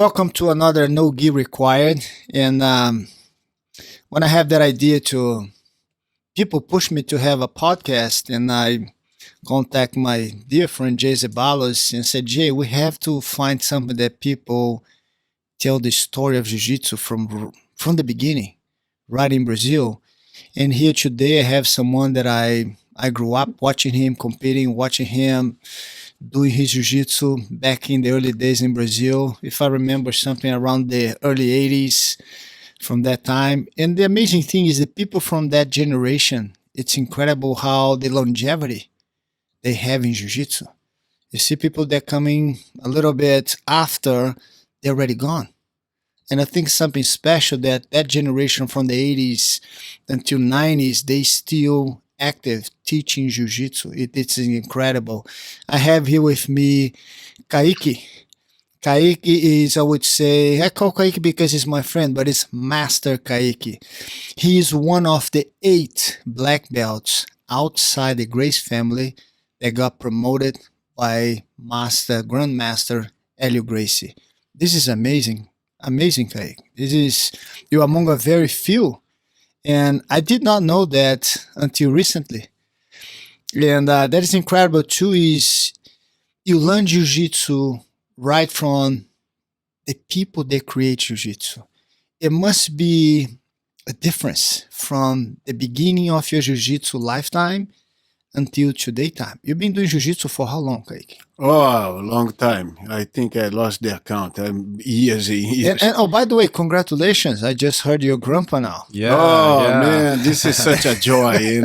Welcome to another No Gi Required. And when I have that idea to, people push me to have a podcast, and I contact my dear friend Jay Zeballos and said, Jay, we have to find something that people tell the story of Jiu-Jitsu from the beginning, right in Brazil. And here today I have someone that I grew up watching him competing, watching him doing his jiu-jitsu back in the early days in Brazil. If I remember something around the early 80s from that time. And the amazing thing is the people from that generation, it's incredible how the longevity they have in jiu-jitsu. You see people that coming a little bit after, they're already gone. And I think something special that that generation from the 80s until 90s, they still active teaching jiu-jitsu. It's incredible. I have here with me Caique. Caique is, I would say, I call Caique because he's my friend, but it's Master Caique. He is one of the 8 black belts outside the Grace family that got promoted by Grand Master Helio Gracie. This is amazing. Amazing, Caique. You're among a very few. And I did not know that until recently. And that is incredible too, is you learn jiu-jitsu right from the people that create jiu-jitsu. It must be a difference from the beginning of your jiu-jitsu lifetime until today time. You've been doing jiu-jitsu for how long, Caique? Oh, a long time. I think I lost the account. Years and years. And oh, by the way, congratulations. I just heard your grandpa now. Man, this is such a joy,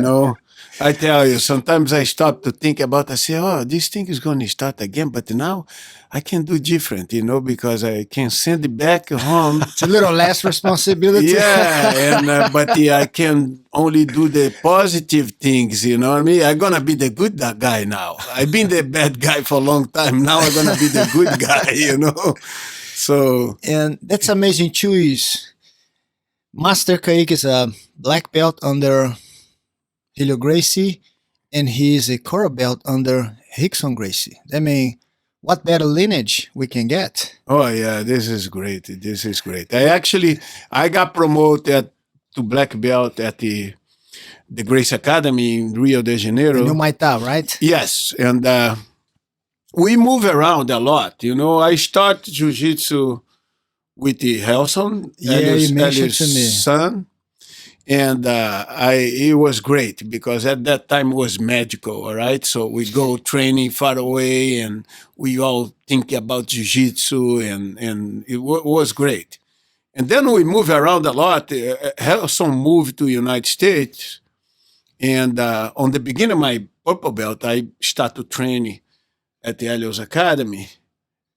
I tell you, sometimes I stop to think about, I say, oh, this thing is going to start again. But now I can do different, because I can send it back home. It's a little less responsibility. But I can only do the positive things, you know what I mean? I'm going to be the good guy now. I've been the bad guy for a long time. Now I'm going to be the good guy, So. And that's amazing too, is Master Caique is a black belt under Helio Gracie, and he is a coral belt under Rickson Gracie. I mean, what better lineage we can get? Oh yeah, this is great. This is great. I got promoted to black belt at the Grace Academy in Rio de Janeiro. You might have, right? Yes, and we move around a lot. I start jiu-jitsu with the Helson, Elias' son. And it was great because at that time it was magical, all right? So we go training far away and we all think about jiu-jitsu and it was great. And then we move around a lot. Helson moved to the United States. And on the beginning of my purple belt, I started training at the Elias Academy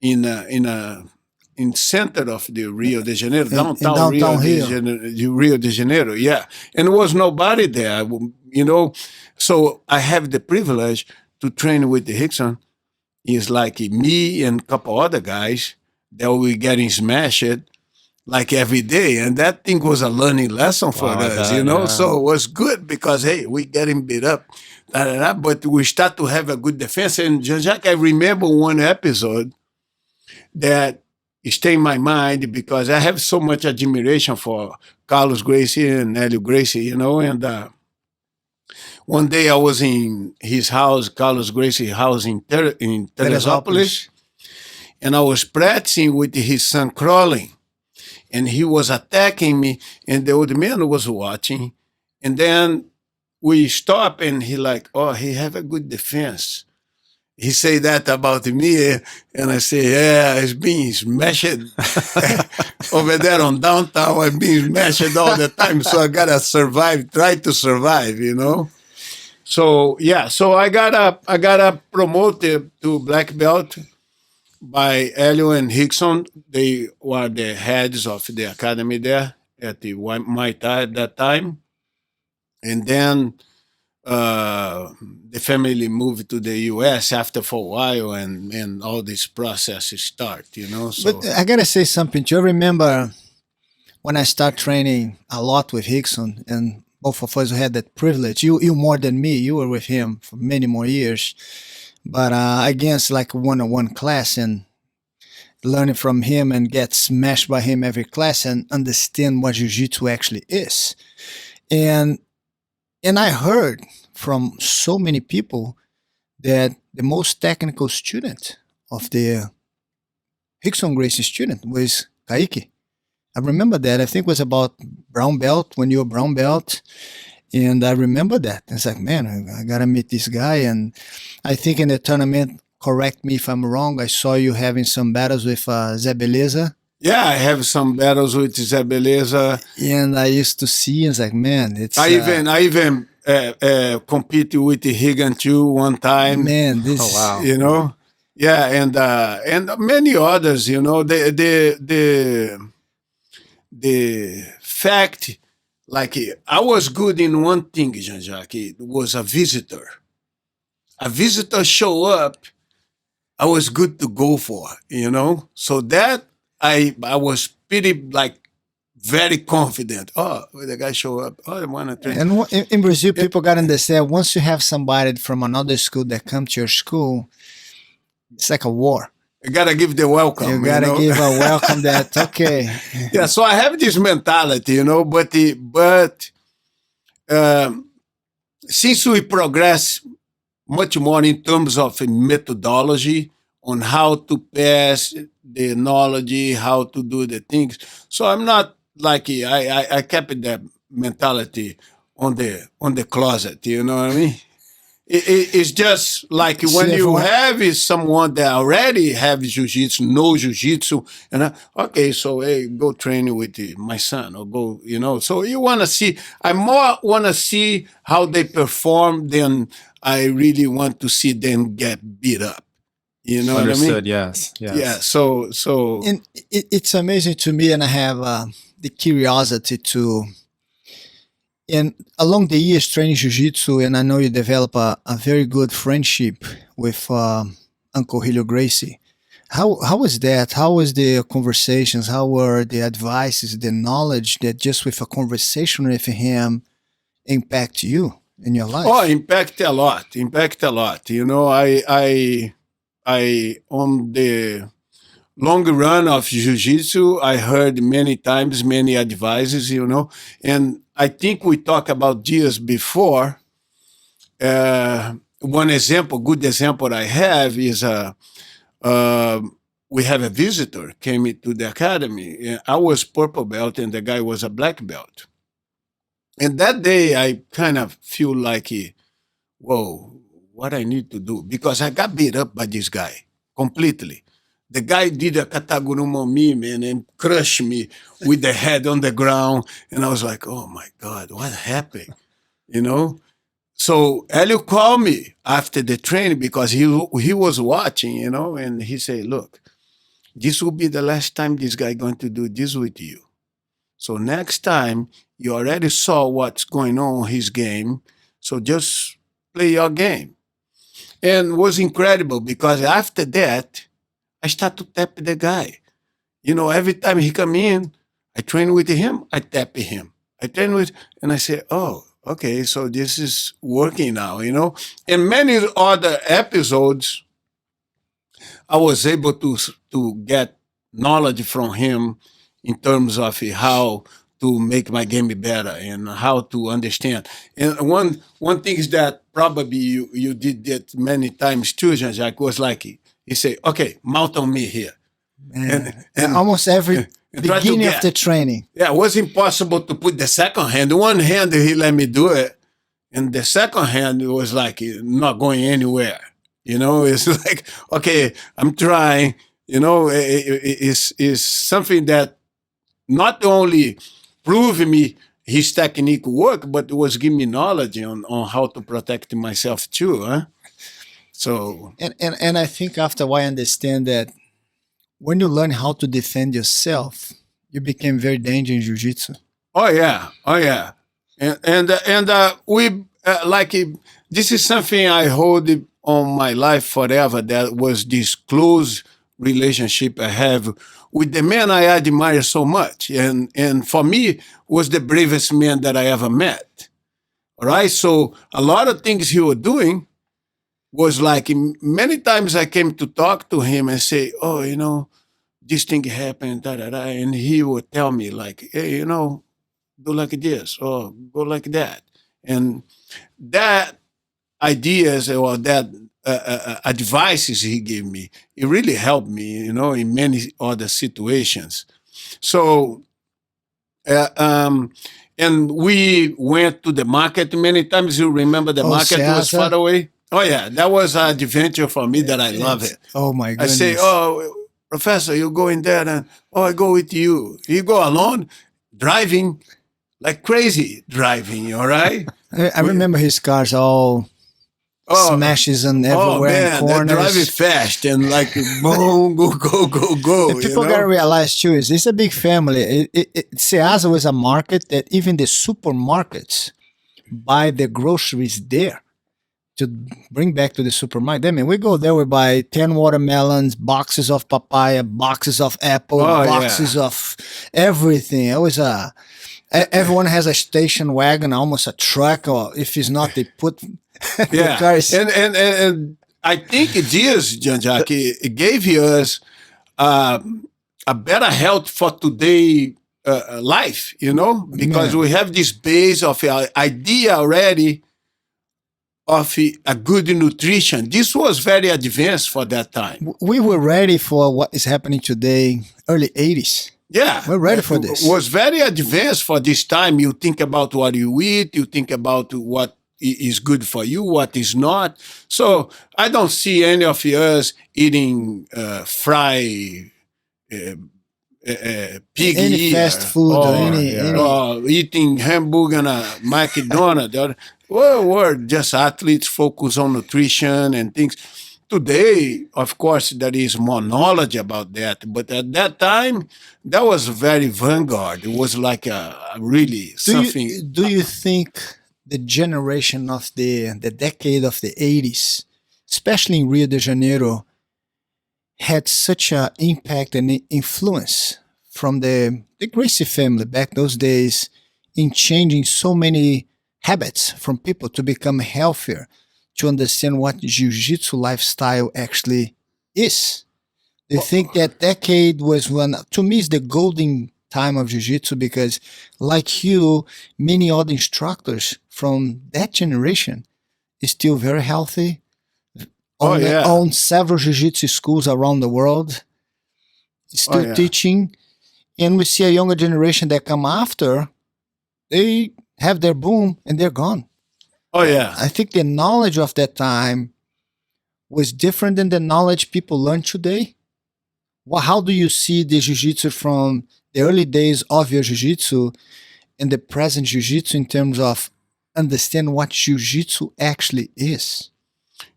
in center of the Rio de Janeiro, downtown Rio de Janeiro, yeah. And there was nobody there, So I have the privilege to train with the Hickson. It's like me and a couple other guys that were getting smashed like every day. And that thing was a learning lesson for us, Yeah. So it was good because, hey, we getting beat up. But we start to have a good defense. And Jean-Jacques, I remember one episode that stay in my mind because I have so much admiration for Carlos Gracie and Helio Gracie, and one day I was in his house, Carlos Gracie's house in Teresópolis, and I was practicing with his son crawling, and he was attacking me, and the old man was watching, and then we stop, and he he have a good defense. He say that about me, and I say, yeah, it's being smashed over there on downtown. I'm being smashed all the time, so I gotta survive, try to survive, So yeah, so I got promoted to black belt by Helio and Hickson. They were the heads of the academy there at the Muay Thai at that time, and then. The family moved to the U.S. after for a while, and all this process start, So. But I gotta say something too. I remember when I started training a lot with Hickson, and both of us had that privilege. You more than me. You were with him for many more years, but against like one-on-one class, and learning from him and get smashed by him every class and understand what jiu-jitsu actually is. And I heard from so many people that the most technical student of the Rickson Gracie student was Caique. I remember that. I think it was about brown belt when you were brown belt. And I remember that. It's like, man, I gotta meet this guy. And I think in the tournament, correct me if I'm wrong, I saw you having some battles with Zé Beleza. Yeah, I have some battles with Zé Beleza. And I used to see, it's like, man, it's... I even compete with the Higan too one time. Man, this... Oh, wow. You know? Yeah, and many others, you know. The fact, like, I was good in one thing, Jean-Jacques, it was a visitor. A visitor show up, I was good to go for, you know? So that, I was pretty, like, very confident. Oh, the guy show up. Oh, I want to train. And in Brazil, people got to understand, once you have somebody from another school that come to your school, it's like a war. You gotta give the welcome. You gotta give a welcome that, okay. Yeah, so I have this mentality, you know, but since we progress much more in terms of methodology on how to pass the knowledge, how to do the things. So I'm not like I kept that mentality on the closet, you know what I mean? It's just like when you have someone that already have jiu-jitsu, know jiu-jitsu, and okay, so hey, go train with my son or go, you know. So you want to see, I more want to see how they perform than I really want to see them get beat up. You know Understood, what I mean? yes. Yeah, so. And it's amazing to me, and I have the curiosity to... And along the years training jiu-jitsu, and I know you develop a very good friendship with Uncle Helio Gracie. How was that? How was the conversations? How were the advices, the knowledge that just with a conversation with him impact you in your life? Oh, impact a lot. You know, I on the long run of jiu-jitsu, I heard many times, many advices, you know, and I think we talked about this before. One example, good example I have is we have a visitor came into the academy. I was purple belt and the guy was a black belt. And that day I kind of feel like, whoa, what I need to do? Because I got beat up by this guy completely. The guy did a kataguruma on me, man, and crushed me with the head on the ground. And I was like, oh my God, what happened? You know? So Helio called me after the training because he was watching, you know, and he said, look, this will be the last time this guy going to do this with you. So next time, you already saw what's going on in his game, so just play your game. And it was incredible because after that, I start to tap the guy. You know, every time he come in, I train with him, I tap him. I train with, and I say, oh, okay, so this is working now, you know? And many other episodes, I was able to get knowledge from him in terms of how to make my game better and how to understand. And one thing is that probably you did that many times too, Jean-Jacques, was like, he say, okay, mount on me here. And almost every beginning of the training. Yeah, it was impossible to put the second hand. One hand, he let me do it. And the second hand, it was like not going anywhere. You know, it's like, okay, I'm trying. You know, it's something that not only proved me his technique work, but it was giving me knowledge on how to protect myself too. Huh? So and I think after a while I understand that when you learn how to defend yourself, you became very dangerous in jiu-jitsu. Oh yeah, and we like this is something I hold on my life forever. That was this close relationship I have with the man I admire so much, and for me was the bravest man that I ever met. All right, so a lot of things he was doing was like many times I came to talk to him and say, oh, you know, this thing happened, da da da, and he would tell me like, hey, do like this or go like that, and that ideas or that advices he gave me, it really helped me, in many other situations. So, uh, um, and we went to the market many times. You remember the Oh, market was far Seasa. away? Oh, yeah. That was an adventure for me that I love it. Oh my I say, goodness. oh, Professor, you go in there and, oh, I go with you. You go alone, driving like crazy, driving, all right? I remember his cars all Oh, smashes and oh everywhere in man, they're driving corners. fast and like boom, go, go, go, And go, people gotta realize too is it's a big family. Ceasa was a market that even the supermarkets buy the groceries there to bring back to the supermarket. I mean, we go there, we buy 10 watermelons, boxes of papaya, boxes of apple, Oh boxes yeah. of everything. It was everyone has a station wagon, almost a truck, or if it's not, they put the Yeah. cars. And I think this, Jean-Jacques, it gave us uh, a better health for today life, because Yeah. we have this base of idea already of a good nutrition. This was very advanced for that time. We were ready for what is happening today, early 80s. Yeah, We're ready for this. Was very advanced for this time. You think about what you eat, you think about what is good for you, what is not. So I don't see any of us eating fried pig Any fast ear food or or, any or eating hamburger and a McDonald's. Well, we're just athletes focus on nutrition and things. Today, of course, there is more knowledge about that, but at that time, that was very vanguard. It was like a really something. do you think the generation of the decade of the 80s, especially in Rio de Janeiro, had such an impact and influence from the Gracie family back those days in changing so many habits from people to become healthier, to understand what jiu-jitsu lifestyle actually is? Do you think that decade was one, to me, is the golden time of jiu-jitsu because, like you, many other instructors from that generation is still very healthy, Oh yeah, own several jiu-jitsu schools around the world, oh still yeah, teaching, and we see a younger generation that come after, they have their boom and they're gone. oh yeah. I think the knowledge of that time was different than the knowledge people learn today. Well, how do you see the jiu-jitsu from the early days of your jiu-jitsu and the present jiu-jitsu in terms of understand what jiu-jitsu actually is?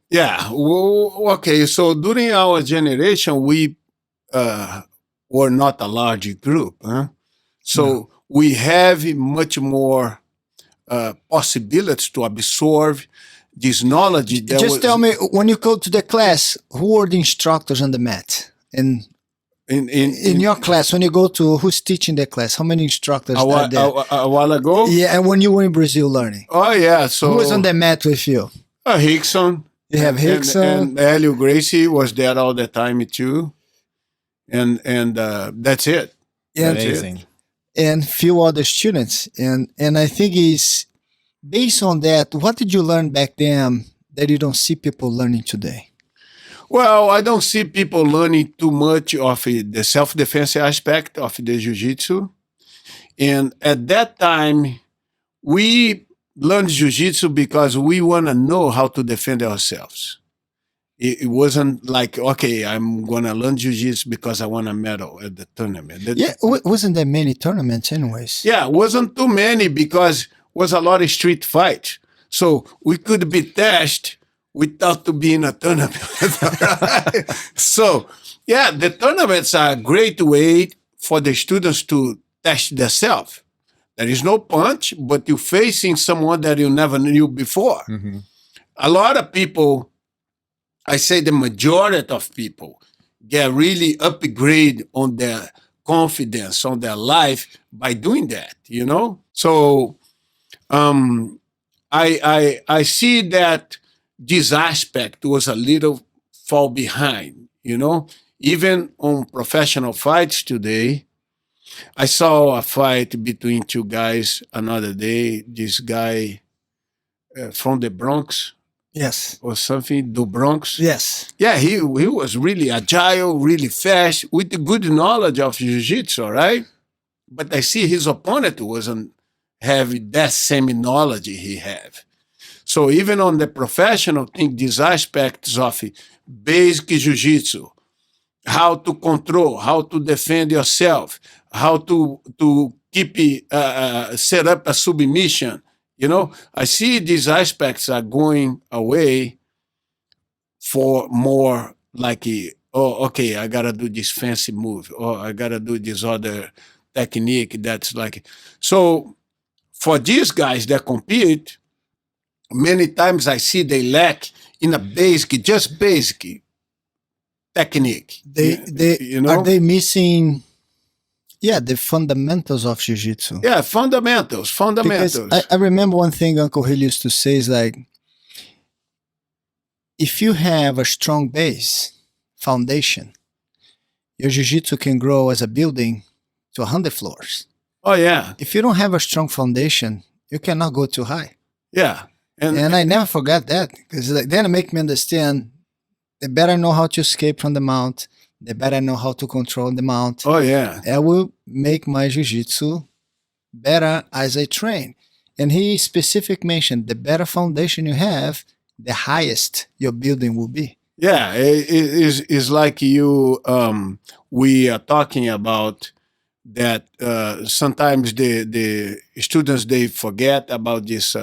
Yeah. Well, okay. So during our generation, we uh, were not a large group. Huh? No. So we have much more possibilities to absorb this knowledge that Just tell was me, when you go to the class, who are the instructors on the mat? And in in, in in your class, when you go to who's teaching the class, how many instructors are there? a while ago. Yeah, and when you were in Brazil learning, Oh yeah. who was on So the mat with you? Hickson You have and Hickson. Helio Gracie was there all the time too, and that's it. And That's it. Amazing. and few other students. And I think is based on that, what did you learn back then that you don't see people learning today? Well, I don't see people learning too much of the self-defense aspect of the jiu-jitsu. And at that time, we learned jiu-jitsu because we want to know how to defend ourselves. It wasn't like, okay, I'm going to learn jiu-jitsu because I want a medal at the tournament. Yeah, wasn't there many tournaments anyways? Yeah, wasn't too many because was a lot of street fights. So we could be tested without to be in a tournament. So yeah, the tournaments are a great way for the students to test themselves. There is no punch, but you're facing someone that you never knew before. Mm-hmm. A lot of people, I say the majority of people, get really upgrade on their confidence, on their life by doing that. So um, I see that this aspect was a little fall behind. Even on professional fights today, I saw a fight between two guys another day. This guy from the Bronx Yes. or something, the Bronx. Yes. Yeah, he was really agile, really fast, with the good knowledge of jiu-jitsu, right? But I see his opponent wasn't having that same knowledge he have. So even on the professional thing, these aspects of basic jiu-jitsu, how to control, how to defend yourself, how to keep set up a submission. I see these aspects are going away for more like, oh, okay, I gotta do this fancy move, or I gotta do this other technique that's like. So for these guys that compete, many times I see they lack in a just basic technique. They are they missing, yeah, the fundamentals of jiu-jitsu. Yeah, fundamentals. Because I remember one thing Uncle Hill used to say is like, if you have a strong base, foundation, your jiu-jitsu can grow as a building to 100 floors. Oh, yeah. If you don't have a strong foundation, you cannot go too high. Yeah. And I never forgot that, because then it make me understand, the better I know how to escape from the mount, the better I know how to control the mount. Oh, yeah. I will make my jiu-jitsu better as I train. And he specific mentioned, the better foundation you have, the highest your building will be. Yeah, it's like we are talking about that sometimes the students, they forget about this,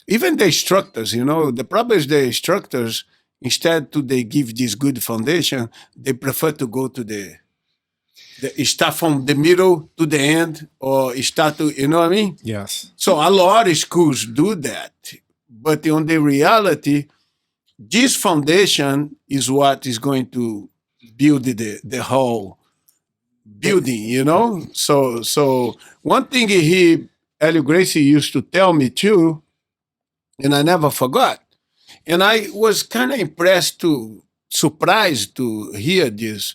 even the instructors, the problem is the instructors, instead they give this good foundation, they prefer to go to the start from the middle to the end, or start to, you know what I mean? Yes. So a lot of schools do that. But on the reality, this foundation is what is going to build the whole building. So one thing Helio Gracie used to tell me too, and I never forgot. And I was kind of surprised to hear this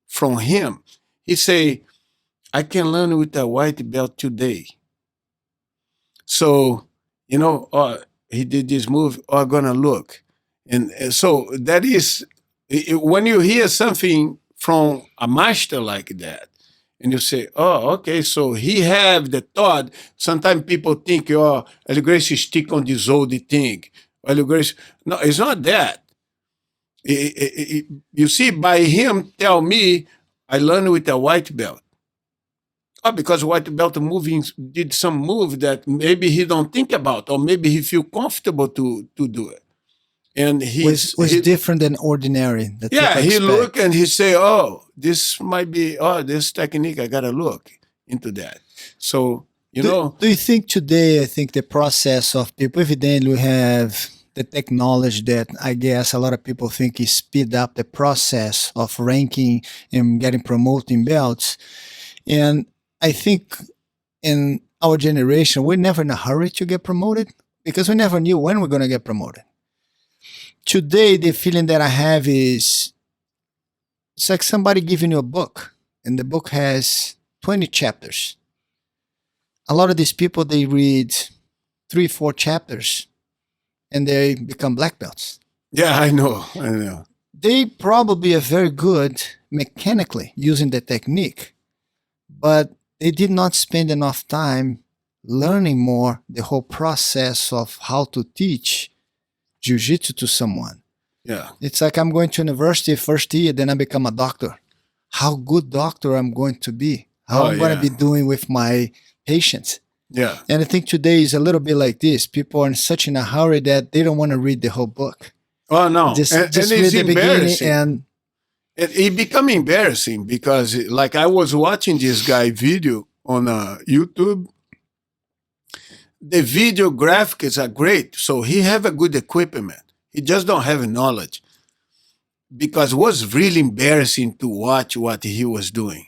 from him. He say, I can learn with a white belt today. So, he did this move, I'm gonna look. And so that is, when you hear something from a master like that, and you say, oh, okay, so he have the thought. Sometimes people think, oh, Helio Gracie stick on this old thing. Helio Gracie, no, it's not that. You see, by him tell me, I learned with a white belt. Oh, because white belt did some move that maybe he don't think about, or maybe he feel comfortable to do it. And he was different than ordinary. Yeah, he look and he say, oh, this might be, this technique, I gotta look into that. So, do you think today, I think the process of people, evidently we have the technology that I guess a lot of people think is speed up the process of ranking and getting promoting belts. And I think in our generation, we're never in a hurry to get promoted because we never knew when we're going to get promoted. Today, the feeling that I have is it's like somebody giving you a book, and the book has 20 chapters. A lot of these people, they read 3-4 chapters, and they become black belts. Yeah, I know. They probably are very good mechanically using the technique, but they did not spend enough time learning more the whole process of how to teach jiu-jitsu to someone. Yeah. It's like I'm going to university first year, then I become a doctor. How good doctor I'm going to be. How I'm going to be doing with my patients. Yeah. And I think today is a little bit like this. People are in such in a hurry that they don't want to read the whole book. Oh, no. Just and read the beginning and it become embarrassing because like I was watching this guy video on YouTube. The video graphics are great. So he have a good equipment. He just don't have knowledge. Because it was really embarrassing to watch what he was doing.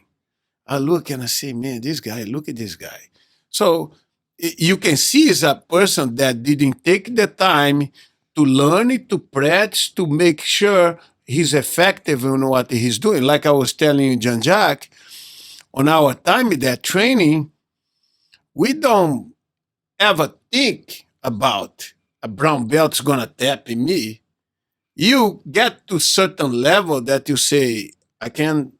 I look and I say, man, this guy, look at this guy. So you can see it's a person that didn't take the time to learn it, to practice, to make sure he's effective in what he's doing. Like I was telling you, Jean-Jacques, on our time in that training, we don't ever think about a brown belt's gonna tap in me. You get to certain level that you say, I can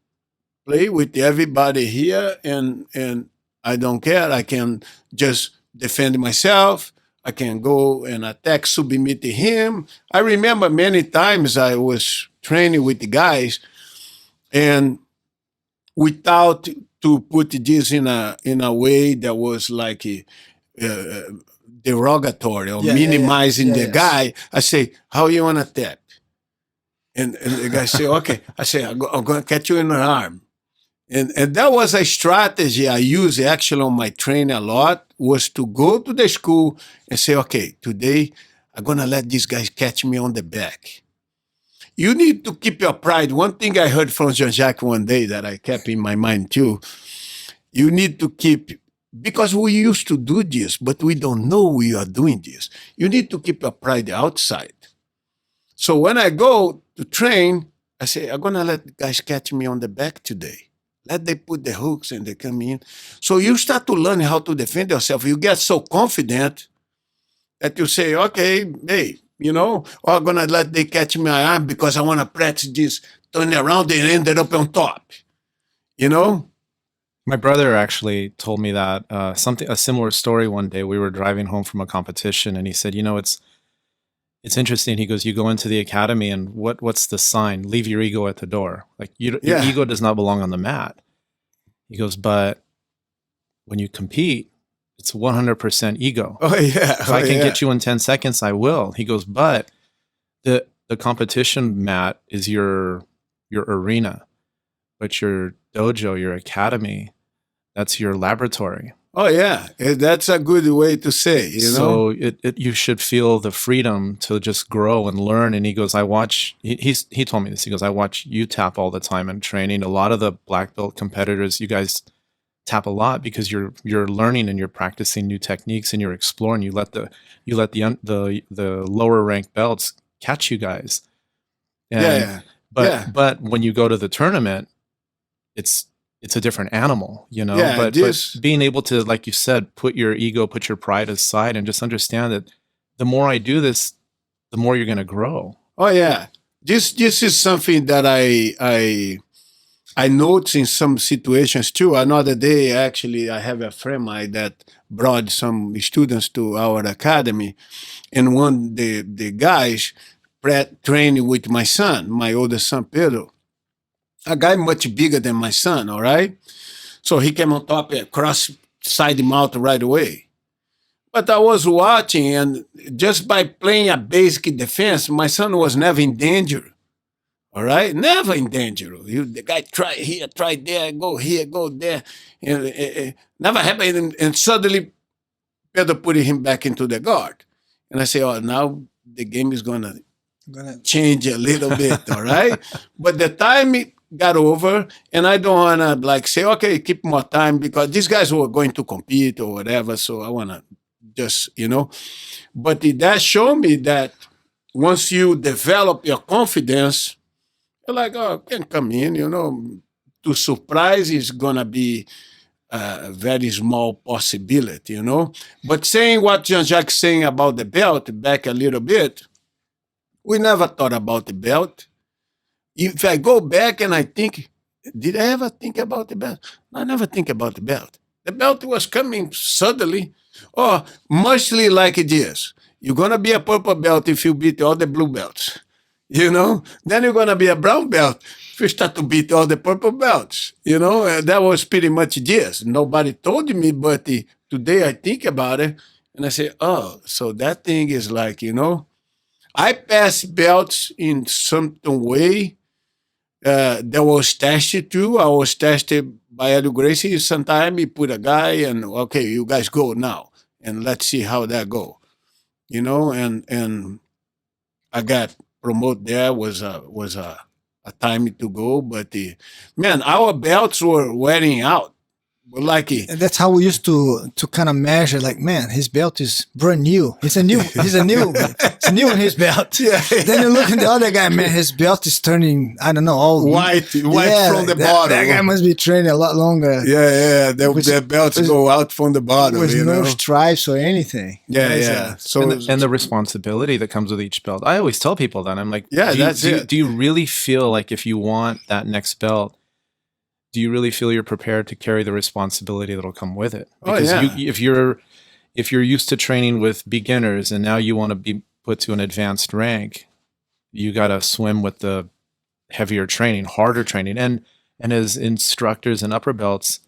play with everybody here and I don't care. I can just defend myself. I can go and attack, submit to him. I remember many times I was training with the guys and without to put this in a way that was like uh, derogatory or minimizing the guy, I say, how you want to tap? And the guy say, okay. I say, I'm going to catch you in the arm. And that was a strategy I used actually on my training a lot, was to go to the school and say, okay, today I'm going to let these guys catch me on the back. You need to keep your pride. One thing I heard from Jean-Jacques one day that I kept in my mind too, you need to keep, because we used to do this, but we don't know we are doing this. You need to keep your pride outside. So when I go to train, I say, I'm going to let the guys catch me on the back today. Let them put the hooks and they come in. So you start to learn how to defend yourself. You get so confident that you say, okay, hey, I'm going to let they catch my arm because I want to practice this. Turn around and ended up on top, My brother actually told me that a similar story one day. We were driving home from a competition and he said, it's interesting. He goes, you go into the academy and what's the sign? Leave your ego at the door. Like your ego does not belong on the mat. He goes, but when you compete, it's 100% ego. Oh yeah. If I can get you in 10 seconds, I will. He goes, but the competition mat is your arena, but your dojo, your academy, that's your laboratory. Oh yeah, that's a good way to say. So you should feel the freedom to just grow and learn. And he goes, I watch. He told me this. He goes, I watch you tap all the time in training. A lot of the black belt competitors, you guys tap a lot because you're learning and you're practicing new techniques and you're exploring. You let the lower ranked belts catch you guys. And, But when you go to the tournament, it's a different animal, but being able to, like you said, put your ego, put your pride aside and just understand that the more I do this, the more you're going to grow. Oh yeah. This is something that I noticed in some situations too. Another day, actually, I have a friend of mine that brought some students to our academy, and one the guys training with my son, my oldest son, Pedro. A guy much bigger than my son, all right? So he came on top and cross-side him out right away. But I was watching, and just by playing a basic defense, my son was never in danger, all right? Never in danger. The guy tried here, tried there, go here, go there. And never happened, and suddenly Pedro put him back into the guard. And I say, oh, now the game is going to change a little bit, all right? But the time it got over, and I don't want to say, okay, keep more time because these guys were going to compete or whatever, so I want to just, But that showed me that once you develop your confidence, you're like, oh, I can come in, To surprise is going to be a very small possibility, But saying what Jean-Jacques saying about the belt, back a little bit, we never thought about the belt. If I go back and I think, did I ever think about the belt? I never think about the belt. The belt was coming suddenly, or mostly like it is. You're going to be a purple belt if you beat all the blue belts, Then you're going to be a brown belt if you start to beat all the purple belts, That was pretty much this. Nobody told me, but today I think about it and I say, oh, so that thing is like, I pass belts in some way. That was tested too. I was tested by Helio Gracie. Sometimes he put a guy and, okay, you guys go now. And let's see how that go. And I got promoted there, was a time to go. But, man, our belts were wearing out. Lucky. And that's how we used to kind of measure. Like, man, his belt is brand new. It's new in his belt. Yeah. Then you look at the other guy, man, his belt is turning, I don't know, all White from the bottom. That guy must be training a lot longer. Yeah. The belts go out from the bottom. With no stripes or anything. Yeah. So and the responsibility that comes with each belt. I always tell people that. I'm like, do you really feel like if you want that next belt, do you really feel you're prepared to carry the responsibility that'll come with it? Because if you're used to training with beginners and now you want to be put to an advanced rank, you got to swim with the heavier training, harder training. And as instructors and upper belts,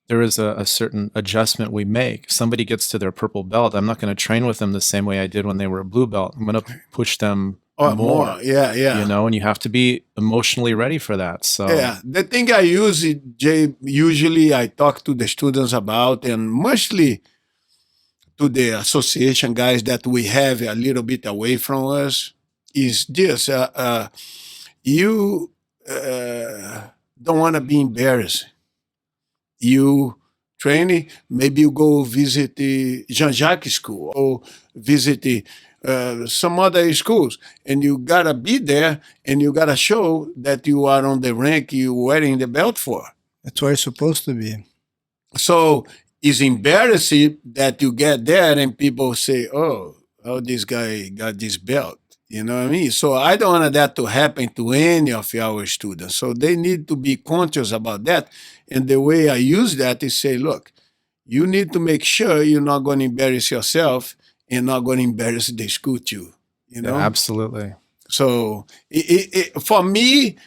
there is a certain adjustment we make. If somebody gets to their purple belt, I'm not going to train with them the same way I did when they were a blue belt. I'm going to push them more. Yeah. You know, and you have to be emotionally ready for that. So the thing I use, Jay, usually I talk to the students about, and mostly to the association guys that we have a little bit away from us, is this: you don't want to be embarrassed. You training, maybe you go visit the Jean-Jacques school or visit the some other schools, and you gotta be there, and you gotta show that you are on the rank you're wearing the belt for. That's where it's supposed to be. So it's embarrassing that you get there and people say, "Oh, this guy got this belt." You know what I mean? So I don't want that to happen to any of our students. So they need to be conscious about that. And the way I use that is say, look, you need to make sure you're not going to embarrass yourself and not going to embarrass the school too. You know? Yeah, absolutely. So for me,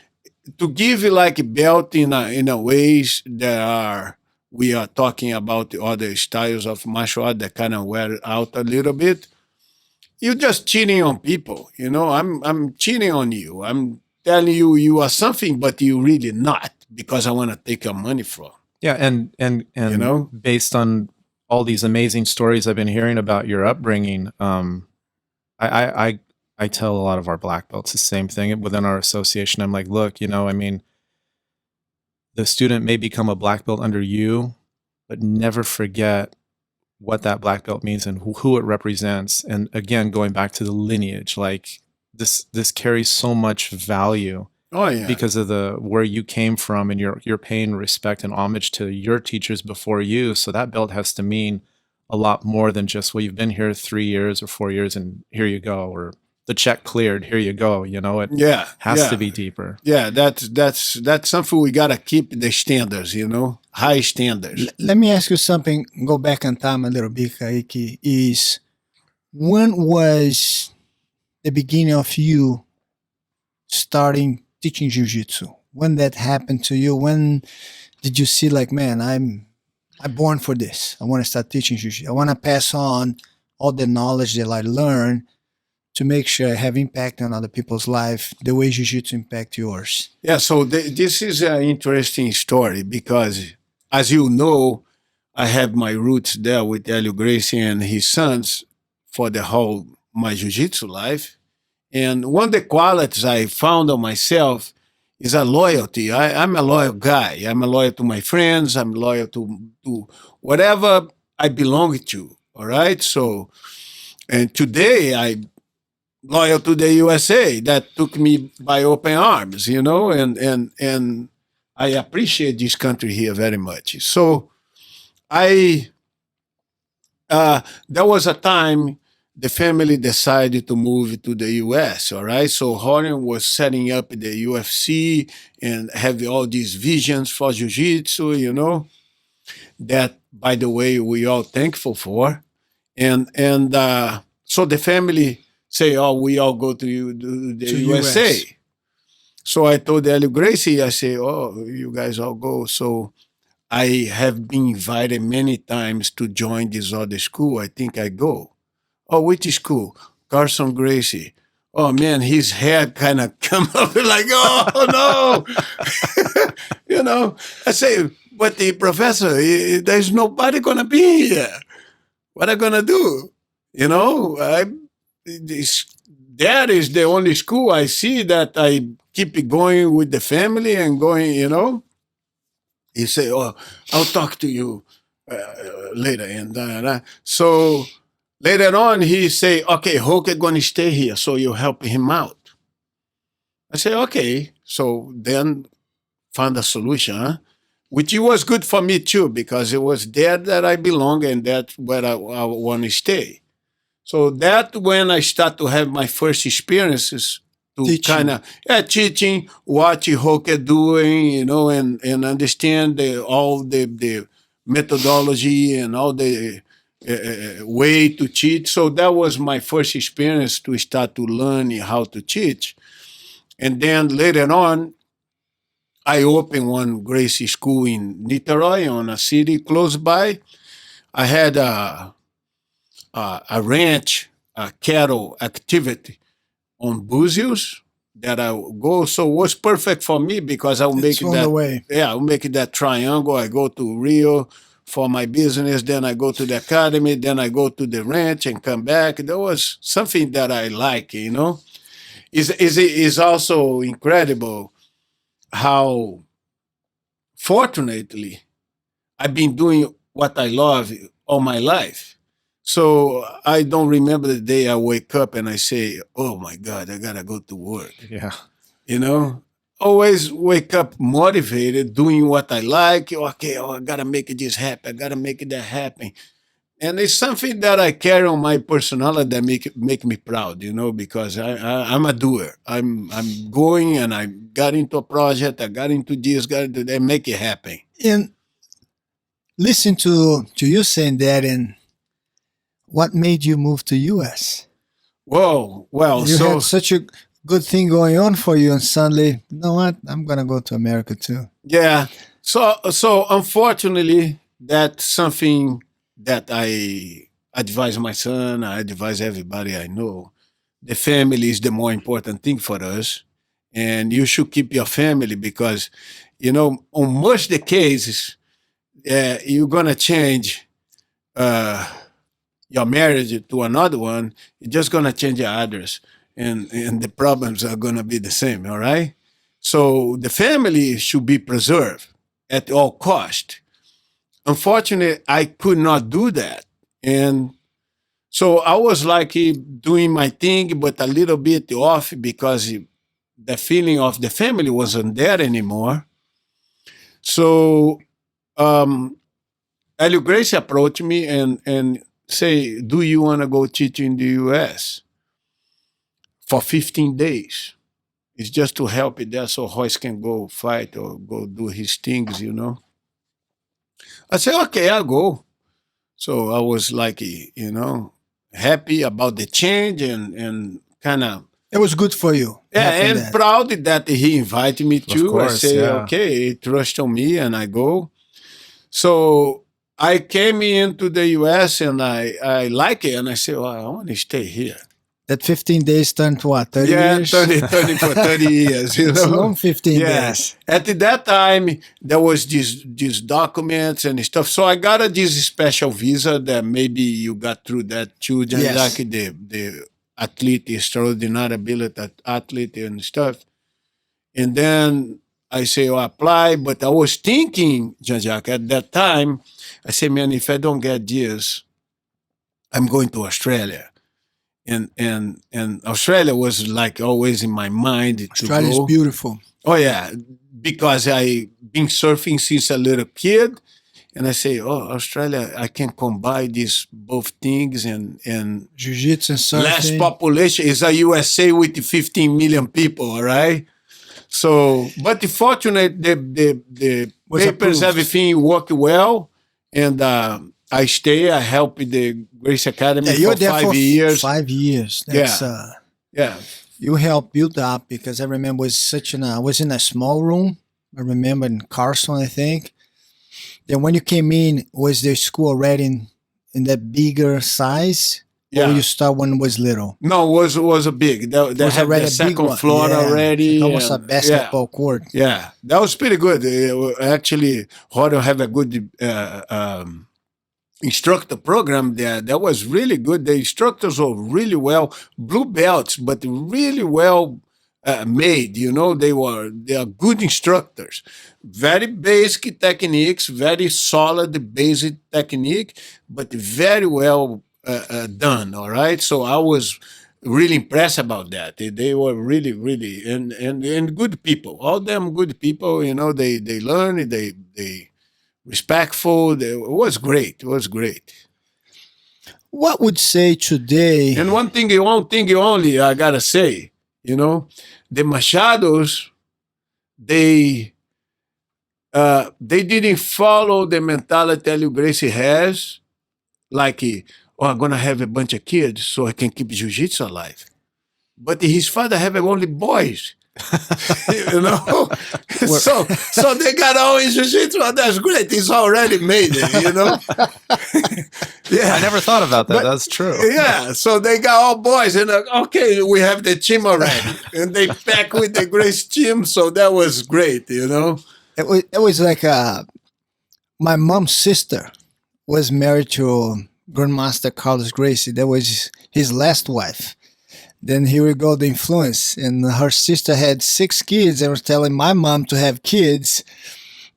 to give you like a belt in a ways that we are talking about the other styles of martial art that kind of wear out a little bit. You're just cheating on people, you know. I'm cheating on you. I'm telling you you are something, but you really not, because I want to take your money from. Yeah, and you know, based on all these amazing stories I've been hearing about your upbringing, I tell a lot of our black belts the same thing within our association. I'm like, look, you know, I mean, the student may become a black belt under you, but never forget what that black belt means and who it represents. And again, going back to the lineage, like this carries so much value. Oh yeah, because of where you came from, and you're paying respect and homage to your teachers before you. So that belt has to mean a lot more than just, well, you've been here 3 years or 4 years and here you go, or the check cleared, here you go. You know, it has to be deeper. Yeah, that's something we gotta keep the standards, you know, high standards. Let me ask you something. Go back in time a little bit, Caique. Is when was the beginning of you starting teaching jiu-jitsu? When that happened to you? When did you see like, man, I'm born for this. I want to start teaching jiu-jitsu. I want to pass on all the knowledge that I learned to make sure I have impact on other people's life the way jiu-jitsu impact yours. Yeah, so this is an interesting story because, as you know, I have my roots there with Helio Gracie and his sons for the whole my jiu-jitsu life. And one of the qualities I found on myself is a loyalty. I'm a loyal guy. I'm loyal to my friends. I'm loyal to whatever I belong to, all right? So, and today I'm loyal to the USA. That took me by open arms, you know, and I appreciate this country here very much. So there was a time the family decided to move to the US, all right? So Horion was setting up the UFC and having all these visions for jiu-jitsu, you know, that, by the way, we all thankful for. And so the family say, oh, we all go to the USA. US. So I told Helio Gracie, I say, oh, you guys all go. So I have been invited many times to join this other school. I think I go. Oh, which school? Carson Gracie. Oh, man, his hair kind of come up like, oh, no. You know, I say, but the professor, there's nobody going to be here. What am I going to do? You know, that is the only school I see that I keep going with the family and going, you know. He said, "Oh, I'll talk to you later." And so later on, he say, "Okay, Hoke going to stay here, so you help him out." I say, "Okay." So then found a solution, huh? Which it was good for me too, because it was there that I belong and that's where I want to stay. So that when I start to have my first experiences to kind of teaching what Hoke doing, and understand all the methodology and all the way to teach. So that was my first experience to start to learn how to teach. And then later on, I opened one Gracie school in Niterói, on a city close by. I had a ranch, a cattle activity on Búzios that I would go. So it was perfect for me because I would make It's on the way. I would make it that triangle. I go to Rio for my business, then I go to the academy, then I go to the ranch and come back. There was something that I like, Is also incredible how fortunately I've been doing what I love all my life. So I don't remember the day I wake up and I say, "Oh my God, I gotta go to work." Yeah. You know, always wake up motivated, doing what I like. Okay, I gotta make it this happen. I gotta make it that happen. And it's something that I carry on my personality that make me proud, because I'm a doer. I'm going and I got into a project. I got into this, got into that, make it happen. And listen to you saying that, and what made you move to US? Whoa, well, You so had such a good thing going on for you, and suddenly, you know what? I'm gonna go to America too. yeah, so unfortunately, that's something that I advise my son. I advise everybody I know. The family is the more important thing for us, and you should keep your family because, on most the cases, you're gonna change uh, your marriage to another one. You're just gonna change your address, and the problems are gonna be the same. All right. So the family should be preserved at all cost. Unfortunately, I could not do that, and so I was like doing my thing, but a little bit off because the feeling of the family wasn't there anymore. So um, Helio Gracie approached me and say, "Do you want to go teach in the U.S. for 15 days? It's just to help it there so Royce can go fight or go do his things." I said, "Okay, I'll go." So I was like, happy about the change and kind of, It was good for you. yeah, Happened and that. proud that he invited me Of to. I course, say, yeah. "Okay, trust on me," and I go. So I came into the US and I like it, and I say, "Well, I want to stay here." That 15 days turned to what? 30 Yeah, years? 30 for 30 years, It's a long 15 Yeah. days. At that time, there was these documents and stuff. So I got this special visa that maybe you got through that too, just Yes. like the athlete, extraordinary ability athlete and stuff. And then I say, "Oh, apply." But I was thinking, Jean-Jacques, at that time, I say, "Man, if I don't get this, I'm going to Australia." And Australia was like always in my mind to Australia is go. beautiful. Oh yeah, because I been surfing since a little kid, and I say, "Oh, Australia, I can combine these both things and Jiu Jitsu and surfing. less population is a USA with 15 million people, all right?" So, but fortunately, the Was papers, approved. everything worked well, and I stay. I help with the Grace Academy Yeah, you're for there 5 for years. 5 years. That's, Yeah, you helped build up, because I remember I was in a small room. I remember in Carson, I think. Then when you came in, was the school already in that bigger size? yeah. Or you start when it was little? No, was a big. They Was had already the a big second one. floor Yeah. already. It's almost a and- basketball court. Yeah, that was pretty good. Actually, Rodo have a good instructor program there. That was really good. The instructors were really well blue belts, but really well made. They are good instructors, very basic techniques, very solid basic technique, but very well done. All right, so I was really impressed about that. They were really, really, and good people. All them good people. They learn. They respectful. It was great. It was great. What would say today? And one thing only I gotta say, the Machados, they didn't follow the mentality Helio Gracie has, like, I'm gonna have a bunch of kids so I can keep jiu-jitsu alive. But his father have only boys. So they got all his jiu-jitsu. That's great. It's already made Yeah, I never thought about that. That's true. Yeah, so they got all boys, and okay, we have the team already, and they pack with the Grace team. So that was great. It was like my mom's sister was married to Grand Master Carlos Gracie. That was his last wife. Then here we go, the influence. And her sister had 6 kids and was telling my mom to have kids.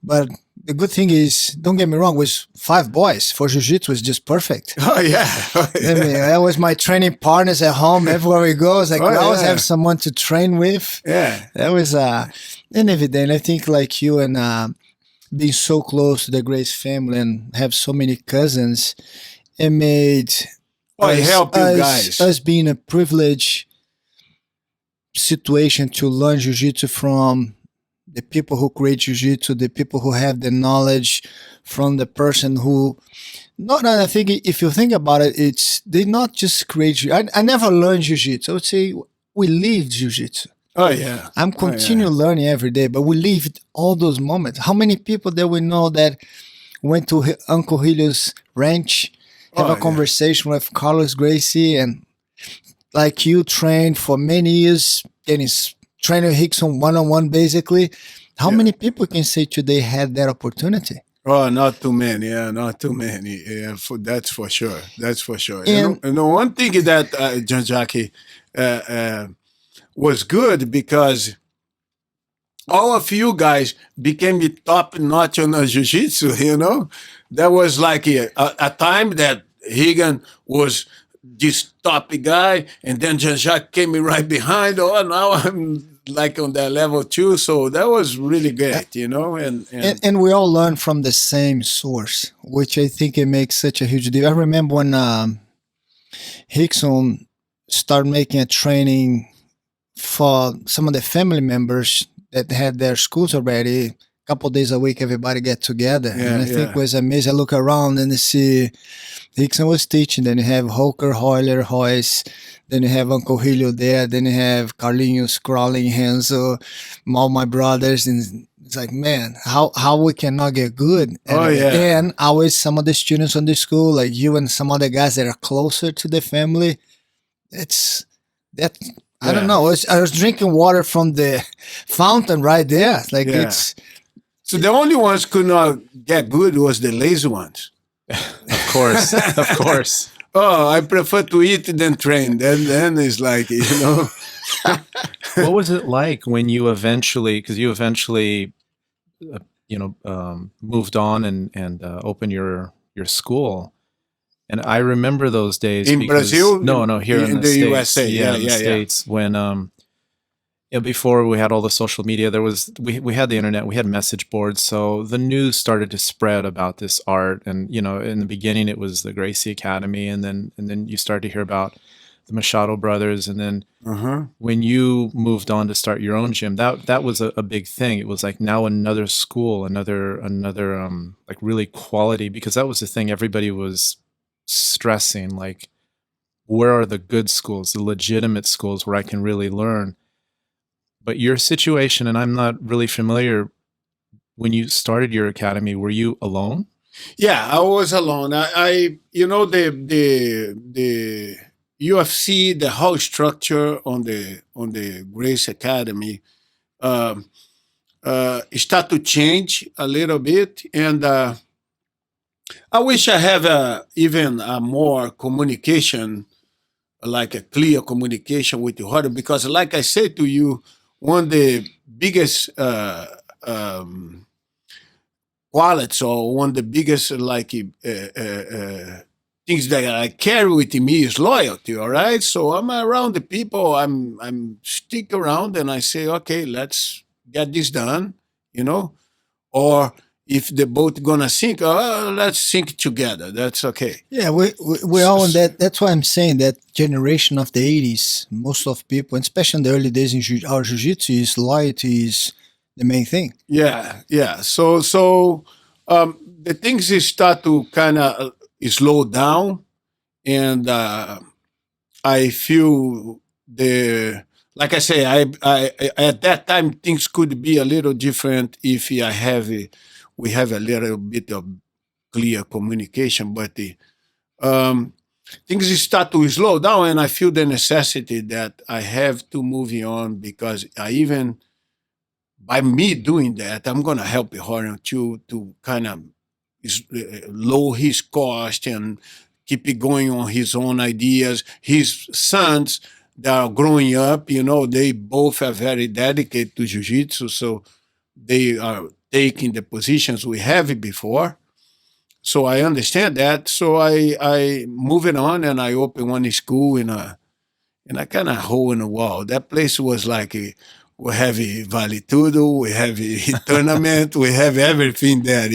But the good thing is, don't get me wrong, was 5 boys. For Jiu-Jitsu was just perfect. Oh, yeah. I mean, that was my training partners at home. Everywhere we go, it's like we always have someone to train with. Yeah. That was, and evident. I think like you and being so close to the Grace family and have so many cousins, it made... us being a privileged situation to learn jiu-jitsu from the people who create jiu-jitsu, the people who have the knowledge from the person who, I think if you think about it, they not just create. I never learned jiu-jitsu. I would say we live jiu-jitsu. Oh yeah, I'm continuing learning every day, but we lived all those moments. How many people that we know that went to Uncle Helio's ranch, have a conversation with Carlos Gracie, and like you trained for many years, and is training Hickson one-on-one basically. How many people can say today had that opportunity? Oh, not too many. Yeah, not too many. Yeah, that's for sure. That's for sure. And, one thing that JeanJacques was good because all of you guys became the top notch on the jiu-jitsu, That was like a time that Higan was this top guy, and then Jean-Jacques came right behind. Oh, now I'm like on that level too. So that was really great, And we all learn from the same source, which I think it makes such a huge deal. I remember when Hickson started making a training for some of the family members that had their schools already. A couple of days a week, everybody get together. And I think it was amazing. I look around and I see Hickson was teaching. Then you have Holker, Hoyler, Hoyce. Then you have Uncle Helio there. Then you have Carlinhos, Crawling, Hansel, all my brothers. And it's like, man, how we cannot get good. And always some of the students on the school, like you and some other guys that are closer to the family. It's that. I don't know. I was drinking water from the fountain right there. Like it's. So the only ones could not get good was the lazy ones. Of course, of course. Oh, I prefer to eat than train. Then it's like, What was it like when you eventually, because you eventually, moved on and opened your school. And I remember those days in Brazil. No, here in the States. USA. Yeah, in the States when before we had all the social media, there was we had the internet, we had message boards, so the news started to spread about this art. And in the beginning, it was the Gracie Academy, and then you started to hear about the Machado brothers, and then when you moved on to start your own gym, that was a big thing. It was like now another school, another like really quality, because that was the thing everybody was stressing, like, where are the good schools, the legitimate schools where I can really learn. But your situation, and I'm not really familiar, when you started your academy, were you alone? Yeah, I was alone. I the UFC, the whole structure on the Grace Academy start to change a little bit, and I wish I have even a more communication, like a clear communication with the order, because like I said to you, one of the biggest qualities, or one of the biggest things that I carry with me is loyalty. All right, so I'm around the people. I'm stick around, and I say, okay, let's get this done. You know, or if the boat gonna sink, let's sink together. That's okay. Yeah, we're all on that. That's why I'm saying that generation of the 80s, most of people, and especially in the early days in our jiu-jitsu, is loyalty is the main thing. Yeah, yeah. The things is start to kind of slow down, and I feel like I say, I at that time things could be a little different if we have a little bit of clear communication, but things start to slow down, and I feel the necessity that I have to move on, because I even by me doing that, I'm going to help Horn to kind of lower his cost and keep it going on his own ideas. His sons that are growing up, they both are very dedicated to jiu-jitsu, so they are taking the positions we have before. So I understand that. So I move it on, and I open one school in a kind of hole in the wall. That place was like we have a Vale Tudo, we have a tournament, we have everything there.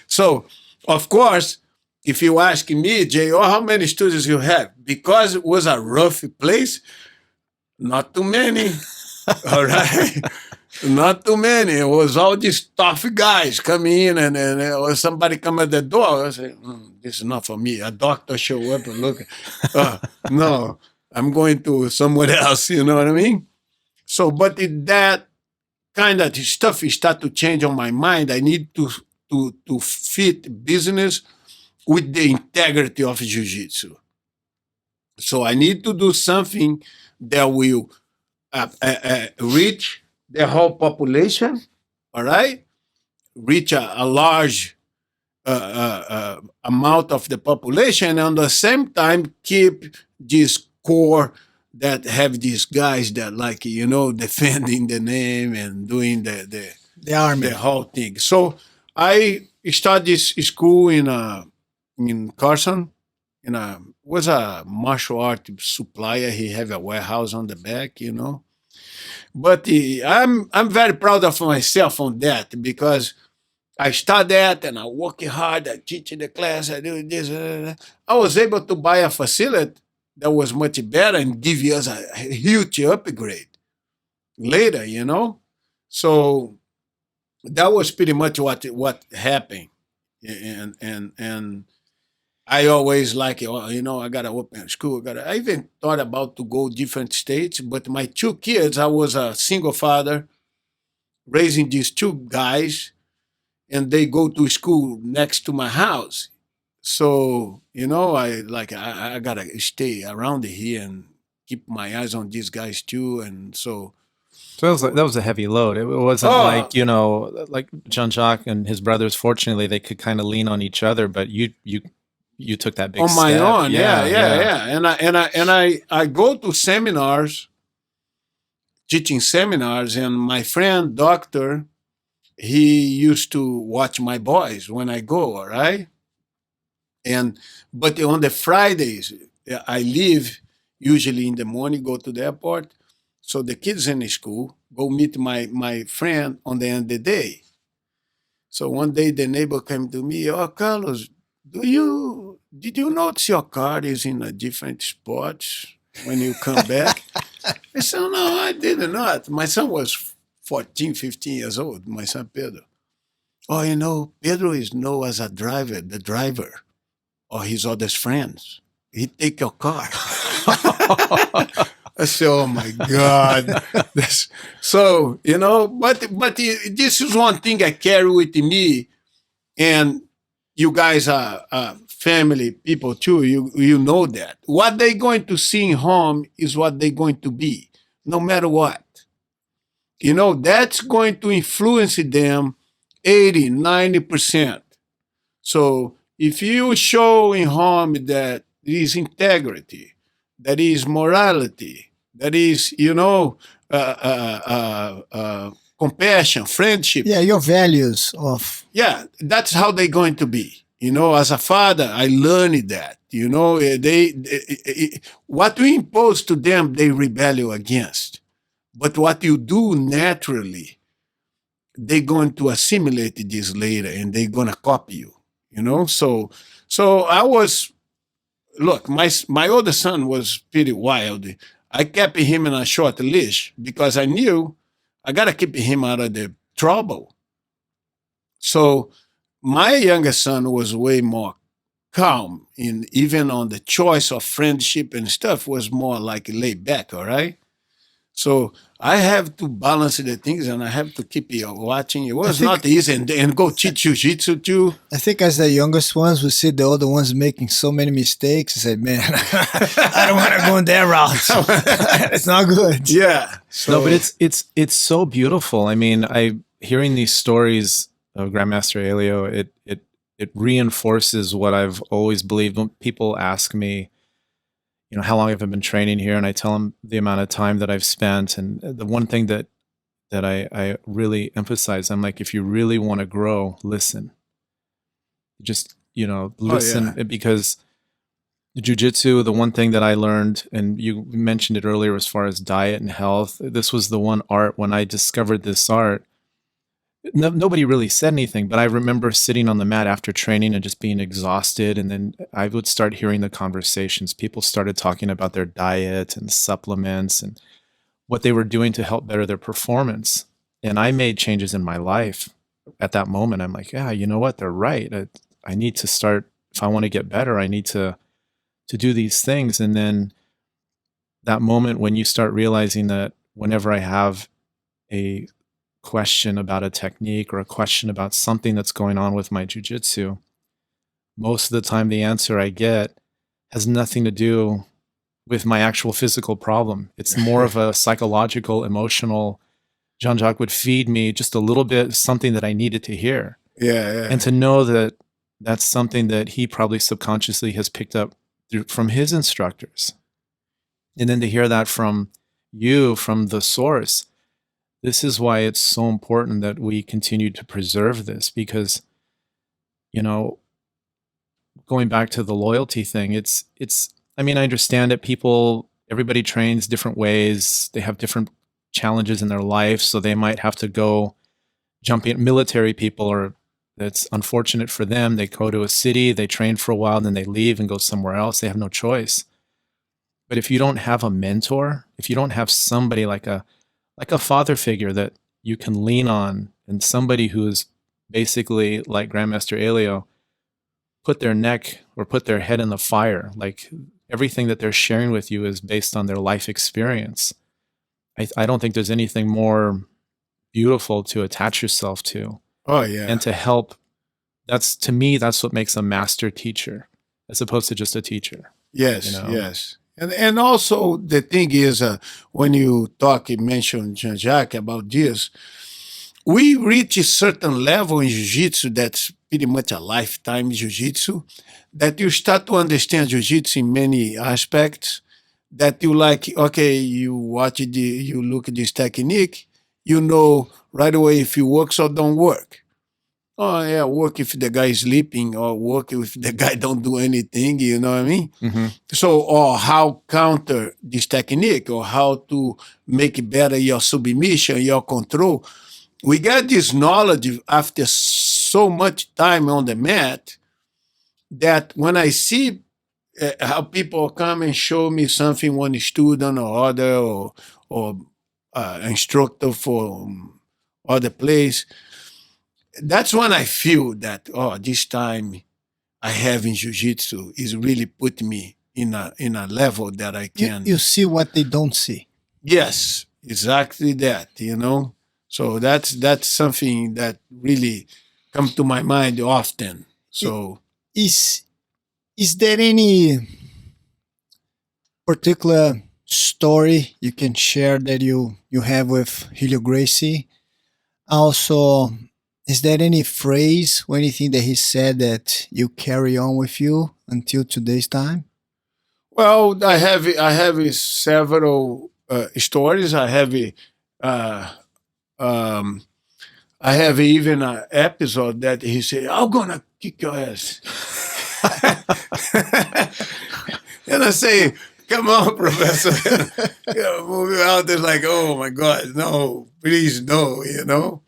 So, of course, if you ask me, Jay, how many students you have? Because it was a rough place, not too many. All right. Not too many. It was all these tough guys coming in, and or somebody come at the door. I say, this is not for me. A doctor show up and look. No, I'm going to somewhere else. You know what I mean? So, but that kind of stuff start to change on my mind. I need to fit business with the integrity of jiu-jitsu. So I need to do something that will reach the whole population, all right? Reach a large amount of the population, and at the same time keep this core that have these guys that defending the name and doing the army, the whole thing. So I started this school in Carson. Was a martial art supplier. He have a warehouse on the back. But I'm very proud of myself on that, because I start that and I work hard. I teach in the class. I do this. I was able to buy a facility that was much better and give us a huge upgrade later. So that was pretty much what happened, and I always like it. I got to open a school. I even thought about to go different states, but my two kids, I was a single father raising these two guys, and they go to school next to my house. So, I gotta stay around here and keep my eyes on these guys too. And so that was a heavy load. It wasn't like Jean-Jacques and his brothers. Fortunately, they could kind of lean on each other, but you took that big on my step. own. Yeah. And I go to seminars, teaching seminars, and my friend doctor, he used to watch my boys when I go, all right? But on the Fridays, I leave usually in the morning, go to the airport. So the kids in the school go meet my friend on the end of the day. So one day the neighbor came to me, Carlos, did you notice your car is in a different spot when you come back? I said, no, I did not. My son was 14, 15 years old, my son Pedro. Oh, Pedro is known as the driver, or his other friends. He take your car. I said, oh my God. So, but this is one thing I carry with me, and you guys are family people too. You know that. What they're going to see in home is what they're going to be, no matter what. That's going to influence them 80, 90%. So if you show in home that there is integrity, that is morality, that is, compassion, friendship. Yeah, your values of. Yeah, that's how they're going to be. You know, as a father, I learned that. You know, what we impose to them, they rebel against. But what you do naturally, they're going to assimilate this later, and they're going to copy you. You know, so I was. Look, my older son was pretty wild. I kept him in a short leash because I knew I got to keep him out of the trouble. So my younger son was way more calm, and even on the choice of friendship and stuff was more like laid back. All right. So I have to balance the things, and I have to keep watching. It was not easy, and go teach Jiu Jitsu too. I think as the youngest ones, we see the older ones making so many mistakes. I say, man, I don't want to go in that route. It's not good. Yeah. So, No, but it's so beautiful. I mean, hearing these stories of Grand Master Helio, it reinforces what I've always believed. When people ask me, you know, how long have I been training here? And I tell them the amount of time that I've spent. And the one thing that I really emphasize, I'm like, if you really want to grow, listen. Just, you know, listen. Because jiu-jitsu, the one thing that I learned, and you mentioned it earlier as far as diet and health, this was the one art when I discovered this art. Nobody really said anything, but I remember sitting on the mat after training and just being exhausted. And then I would start hearing the conversations. People started talking about their diet and supplements and what they were doing to help better their performance. And I made changes in my life at that moment. I'm like, yeah, you know what? They're right. I need to start, if I want to get better, I need to do these things. And then that moment when you start realizing that whenever I have a question about a technique or a question about something that's going on with my jiu-jitsu, most of the time the answer I get has nothing to do with my actual physical problem. It's more of a psychological, emotional. Jean-Jacques would feed me just a little bit, something that I needed to hear. Yeah. And to know that that's something that he probably subconsciously has picked up from his instructors. And then to hear that from you, from the source, this is why it's so important that we continue to preserve this, because, you know, going back to the loyalty thing, it's, I mean, I understand that everybody trains different ways. They have different challenges in their life. So they might have to go jump in. Military people are, that's unfortunate for them. They go to a city, they train for a while, then they leave and go somewhere else. They have no choice. But if you don't have a mentor, if you don't have somebody like a father figure that you can lean on, and somebody who is basically like Grandmaster Helio, put their neck or put their head in the fire. Like everything that they're sharing with you is based on their life experience. I don't think there's anything more beautiful to attach yourself to. Oh yeah. And to help. To me, that's what makes a master teacher, as opposed to just a teacher. Yes, you know? Yes. And also the thing is, when you mentioned Jean-Jacques about this, we reach a certain level in Jiu-Jitsu that's pretty much a lifetime Jiu-Jitsu, that you start to understand Jiu-Jitsu in many aspects, that you like, okay, you look at this technique, you know right away if it works or don't work. Oh yeah, work if the guy is sleeping, or work if the guy don't do anything, you know what I mean? Mm-hmm. So, or how counter this technique, or how to make better your submission, your control. We get this knowledge after so much time on the mat, that when I see how people come and show me something, one student or other, or instructor for other place, that's when I feel that, this time I have in Jiu-Jitsu is really put me in a level that I can. You see what they don't see. Yes, exactly that, you know. So that's something that really comes to my mind often. So is there any particular story you can share that you have with Helio Gracie? Also, is there any phrase or anything that he said that you carry on with you until today's time? Well, I have several stories. Uh, um, I have even an episode that he said, "I'm gonna kick your ass," and I say, "Come on, Professor." Moving out there like, "Oh my God, no, please, no,"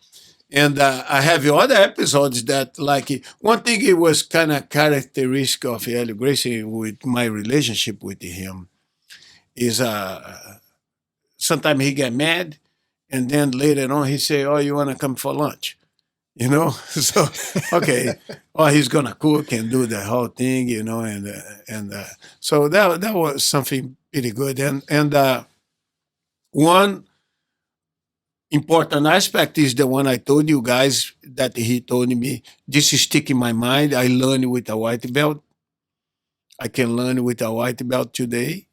And I have other episodes that, like, one thing it was kind of characteristic of Helio Gracie with my relationship with him is sometimes he get mad, and then later on he say, "Oh, you want to come for lunch?" So okay, oh, he's gonna cook and do the whole thing, and so that was something pretty good, and one important aspect is the one I told you guys that he told me. This is stick in my mind. I learned with a white belt. I can learn with a white belt today,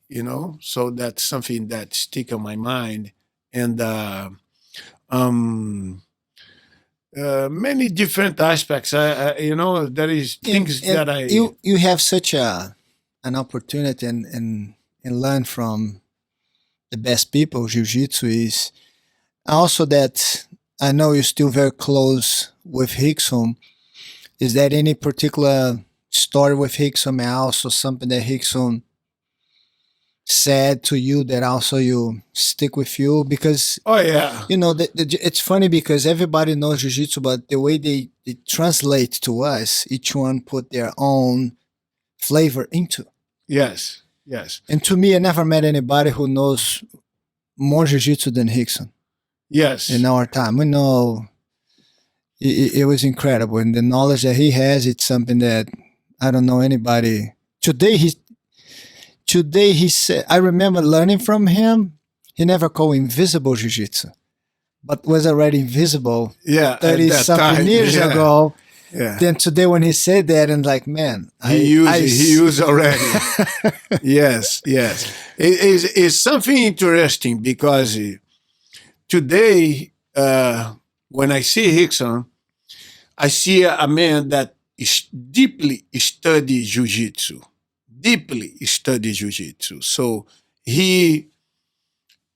So that's something that stick on my mind, and um, many different aspects. There is things And that I. you have such an opportunity and learn from the best people. Jiu-Jitsu is also that I know you're still very close with Hickson. Is there any particular story with Hickson and also something that Hickson said to you that also you stick with you? Because Oh yeah, it's funny because everybody knows jiu-jitsu, but the way they translate to us, each one put their own flavor into. yes, yes, And to me, I never met anybody who knows more jiu-jitsu than Hickson yes. in our time. We know it was incredible, and the knowledge that he has, it's something that I don't know anybody. Today he said, I remember learning from him. He never called invisible jiu-jitsu, but was already invisible Yeah, at 30 that something time, years yeah, ago. yeah. Then today when he said that, and like, man, He used already. Yes, yes. It's something interesting because today, when I see Hickson, I see a man that is deeply study jiu-jitsu, deeply study jiu-jitsu. So he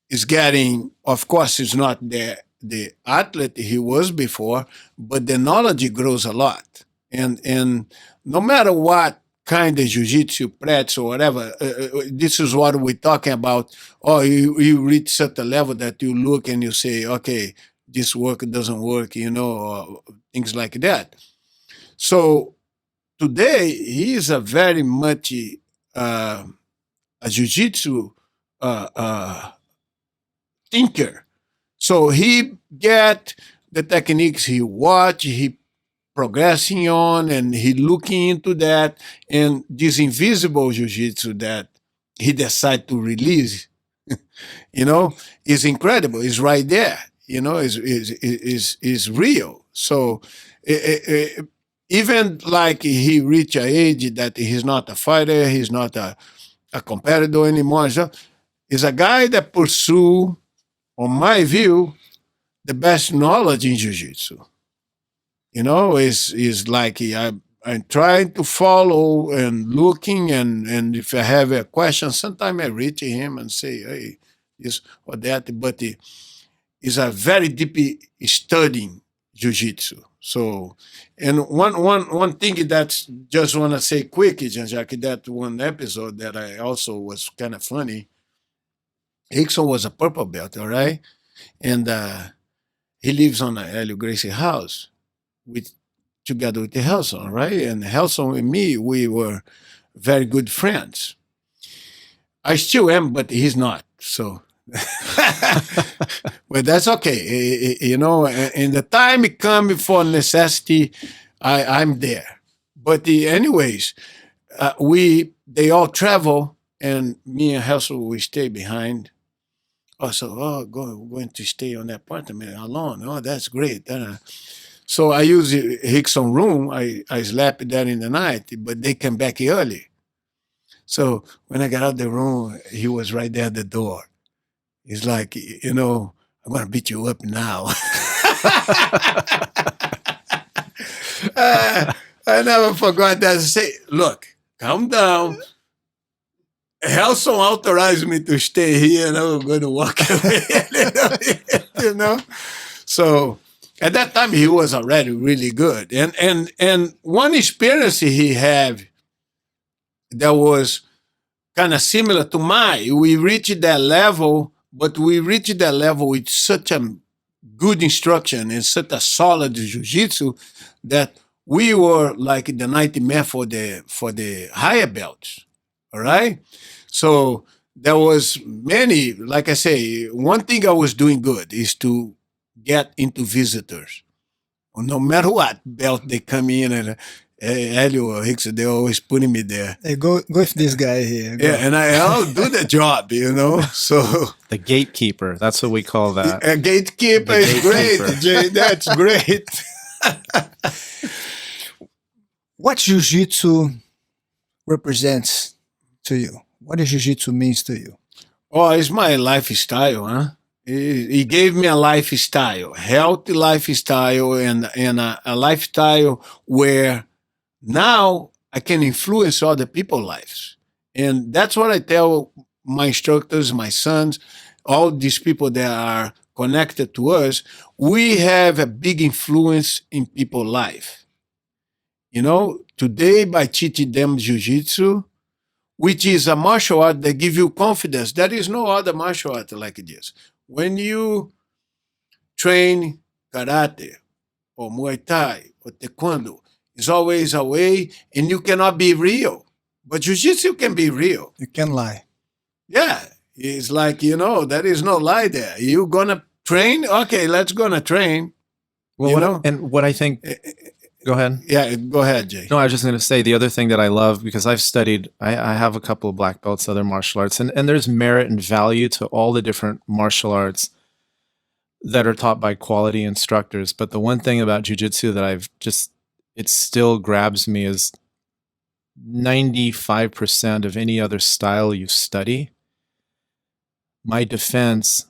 is getting, of course, he's not the athlete he was before, but the knowledge grows a lot. And no matter what kind of jiu-jitsu practice or whatever, this is what we're talking about. Oh, you reach such a level that you look and you say, okay, this work doesn't work, or things like that. So today he is a very much a jiu-jitsu thinker. So he get the techniques he watch, he progressing on, and he looking into that, and this invisible jiu-jitsu that he decide to release, is incredible. It's right there. Is real. So even like he reach a age that he's not a fighter, he's not a competitor anymore. So he's a guy that pursue, on my view, the best knowledge in jiu-jitsu. Is like I'm trying to follow and looking, and if I have a question, sometimes I reach him and say, hey, this or that, but he is a very deep studying jiu-jitsu. So, and one thing that's just want to say quick, Jean-Jacques, that one episode that I also was kind of funny. Hickson was a purple belt, all right? And he lives on a Helio Gracie house together with the Helson, right? And Helson and me, we were very good friends. I still am, but he's not. So, well, that's okay. And the time it comes for necessity, I'm there. But anyways, they all travel, and me and Helson, we stay behind. Going to stay on that apartment alone. Oh, that's great. So I use Hickson room. I slept there in the night, but they came back early. So when I got out the room, he was right there at the door. He's like, I'm going to beat you up now. I never forgot that. Say, look, calm down. Helson authorized me to stay here, and I was going to walk away a little bit, you know. So at that time, he was already really good. And one experience he had that was kind of similar to mine. We reached that level, but we reached that level with such a good instruction and such a solid jiu-jitsu that we were like the 90 man for the higher belts. All right. So there was many, like I say, one thing I was doing good is to get into visitors. No matter what belt they come in, and Helio or Hicks, they're always putting me there. Hey, go with this guy here. Go. Yeah, and I'll do the job, you know. So The gatekeeper. That's what we call that. a gatekeeper is great, Jay. That's great. What jiu-jitsu represents to you? What does jiu-jitsu means to you? Oh, it's my lifestyle, huh? He gave me a lifestyle, healthy lifestyle, and a lifestyle where now I can influence other people's lives. And that's what I tell my instructors, my sons, all these people that are connected to us. We have a big influence in people's life. You know, today by teaching them jiu-jitsu, which is a martial art that gives you confidence. There is no other martial art like this. When you train karate or Muay Thai or Taekwondo, it's always a way, and you cannot be real. But jiu-jitsu can be real. You can lie. Yeah, it's like, you know, there is no lie there. You gonna train? Okay, let's gonna train. Well, what I think, go ahead. Yeah, go ahead, Jay. No, I was just going to say the other thing that I love, because I've studied, I have a couple of black belts, other martial arts, and there's merit and value to all the different martial arts that are taught by quality instructors. But the one thing about jiu-jitsu that it still grabs me is 95% of any other style you study, my defense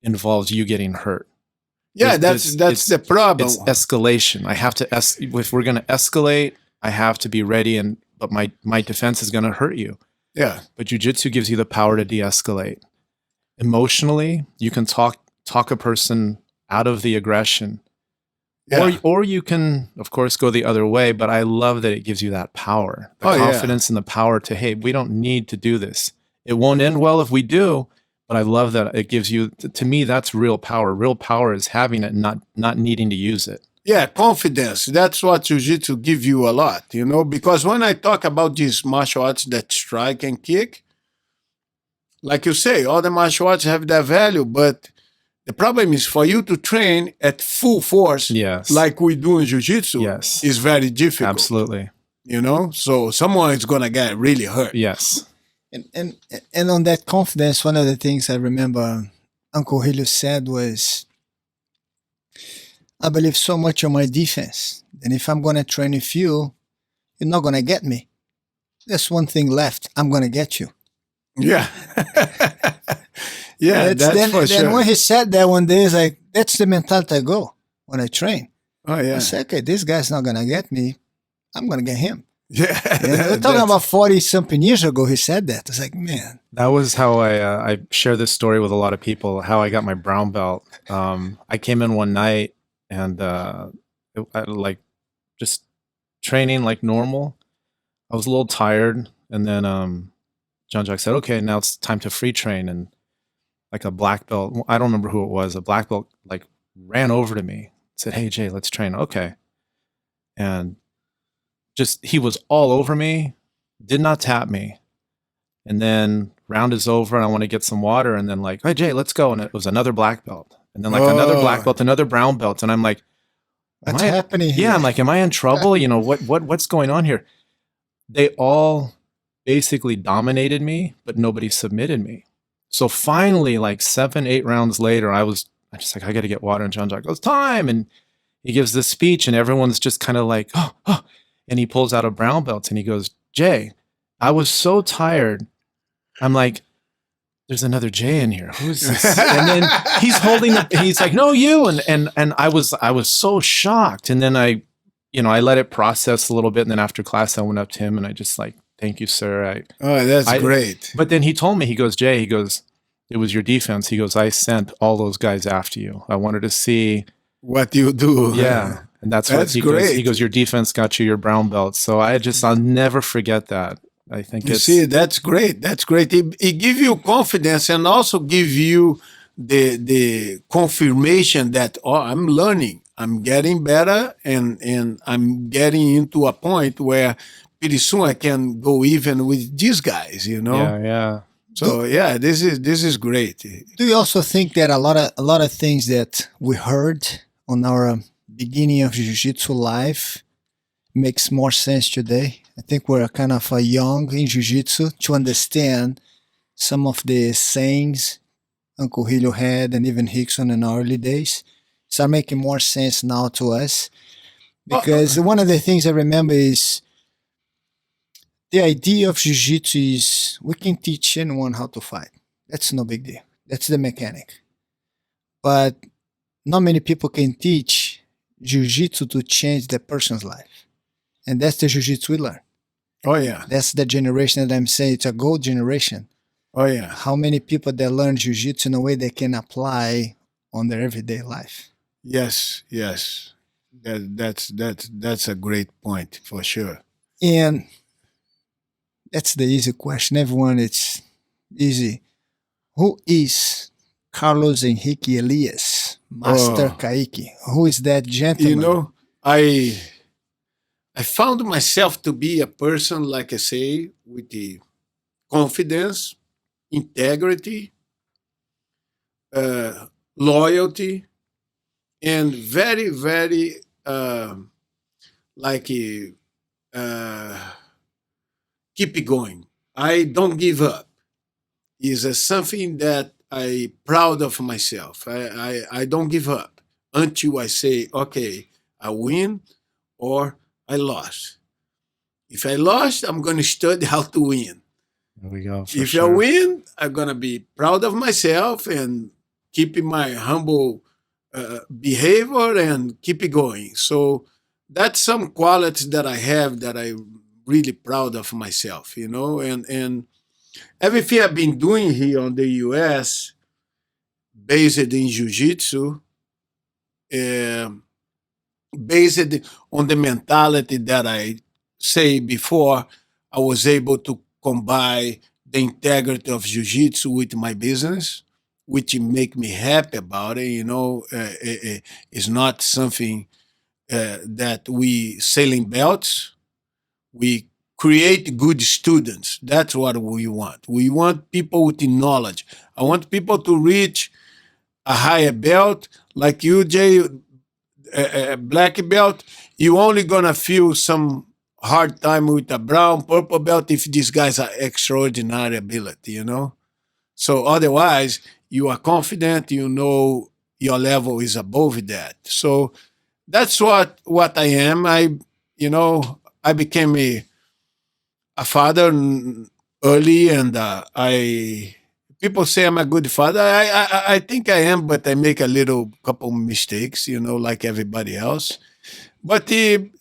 involves you getting hurt. Yeah, that's the problem. It's escalation. I have to if we're going to escalate, I have to be ready, but my defense is going to hurt you. Yeah. But jiu-jitsu gives you the power to de-escalate. Emotionally, you can talk a person out of the aggression. Yeah. Or you can, of course, go the other way, but I love that it gives you that power. The confidence and the power to, hey, we don't need to do this. It won't end well if we do. But I love that it gives you, to me, that's real power. Real power is having it, not needing to use it. Yeah, confidence. That's what jiu-jitsu gives you a lot, you know, because when I talk about these martial arts that strike and kick, like you say, all the martial arts have their value, but the problem is for you to train at full force, yes, like we do in jiu-jitsu, yes, is very difficult. Absolutely. You know, so someone is going to get really hurt. Yes. And on that confidence, one of the things I remember Uncle Helio said was, I believe so much on my defense. And if I'm going to train with you, you're not going to get me. There's one thing left. I'm going to get you. Yeah. Yeah, that's for sure. Then when he said that one day, it's like, that's the mentality I go when I train. Oh, yeah. I say, okay, this guy's not going to get me. I'm going to get him. Yeah, we're talking about 40-something years ago. He said that. It's like, man. That was how I share this story with a lot of people, how I got my brown belt. I came in one night and I like just training like normal. I was a little tired. And then JeanJacques said, okay, now it's time to free train. And like a black belt, I don't remember who it was, a black belt like ran over to me, said, hey, Jay, let's train. Okay. And just, he was all over me, did not tap me. And then round is over and I want to get some water. And then like, hey, Jay, let's go. And it was another black belt. And then like another black belt, another brown belt. And I'm like, what's happening here? Yeah, I'm like, am I in trouble? You know, what's going on here? They all basically dominated me, but nobody submitted me. So finally, like 7-8 rounds later, I just like, I got to get water. And JeanJacques goes, time. And he gives this speech and everyone's just kind of like, oh. And he pulls out a brown belt and he goes, Jay, I was so tired. I'm like, there's another Jay in here. Who's this? And then he's he's like, no, you. And I was so shocked. And then I let it process a little bit. And then after class, I went up to him and I just like Thank you, sir. That's great. But then he told me, he goes, Jay, he goes, it was your defense. He goes, I sent all those guys after you. I wanted to see what you do. Yeah. And that's what he great. goes. He goes, your defense got you your brown belt. So I'll never forget that. I think that's great. That's great. It gives you confidence and also give you the confirmation that, I'm learning. I'm getting better and I'm getting into a point where pretty soon I can go even with these guys, Yeah. So this is great. Do you also think that a lot of things that we heard on our beginning of Jiu-Jitsu life makes more sense today? I think we're kind of young in Jiu-Jitsu to understand some of the sayings Uncle Helio had and even Rickson in our early days. Start making more sense now to us. Because one of the things I remember is the idea of Jiu-Jitsu is we can teach anyone how to fight. That's no big deal. That's the mechanic. But not many people can teach Jiu-Jitsu to change the person's life. And that's the Jiu-Jitsu we learn. Oh, yeah. That's the generation that I'm saying. It's a gold generation. Oh, yeah. How many people that learn Jiu-Jitsu in a way they can apply on their everyday life? Yes. That's a great point for sure. And that's the easy question. Everyone, it's easy. Who is Carlos Henrique Elias, Master Caique? Who is that gentleman? I found myself to be a person, like I say, with the confidence, integrity, loyalty, and very, very keep it going. I don't give up. Is something that I proud of myself. I don't give up until I say, okay, I win or I lost. If I lost, I'm going to study how to win. There we go. If I win, I'm going to be proud of myself and keeping my humble behavior and keep it going. So that's some qualities that I have that I'm really proud of myself, and everything I've been doing here on the U.S., based in Jiu-Jitsu, based on the mentality that I say before, I was able to combine the integrity of Jiu-Jitsu with my business, which make me happy about it. It's not something that we selling belts. We create good students. That's what we want. We want people with knowledge. I want people to reach a higher belt like you, Jay, a black belt. You only gonna feel some hard time with a brown, purple belt if these guys are extraordinary ability, So otherwise, you are confident, your level is above that. So that's what I am. I became a father early, and people say I'm a good father. I think I am, but I make a couple mistakes, like everybody else. But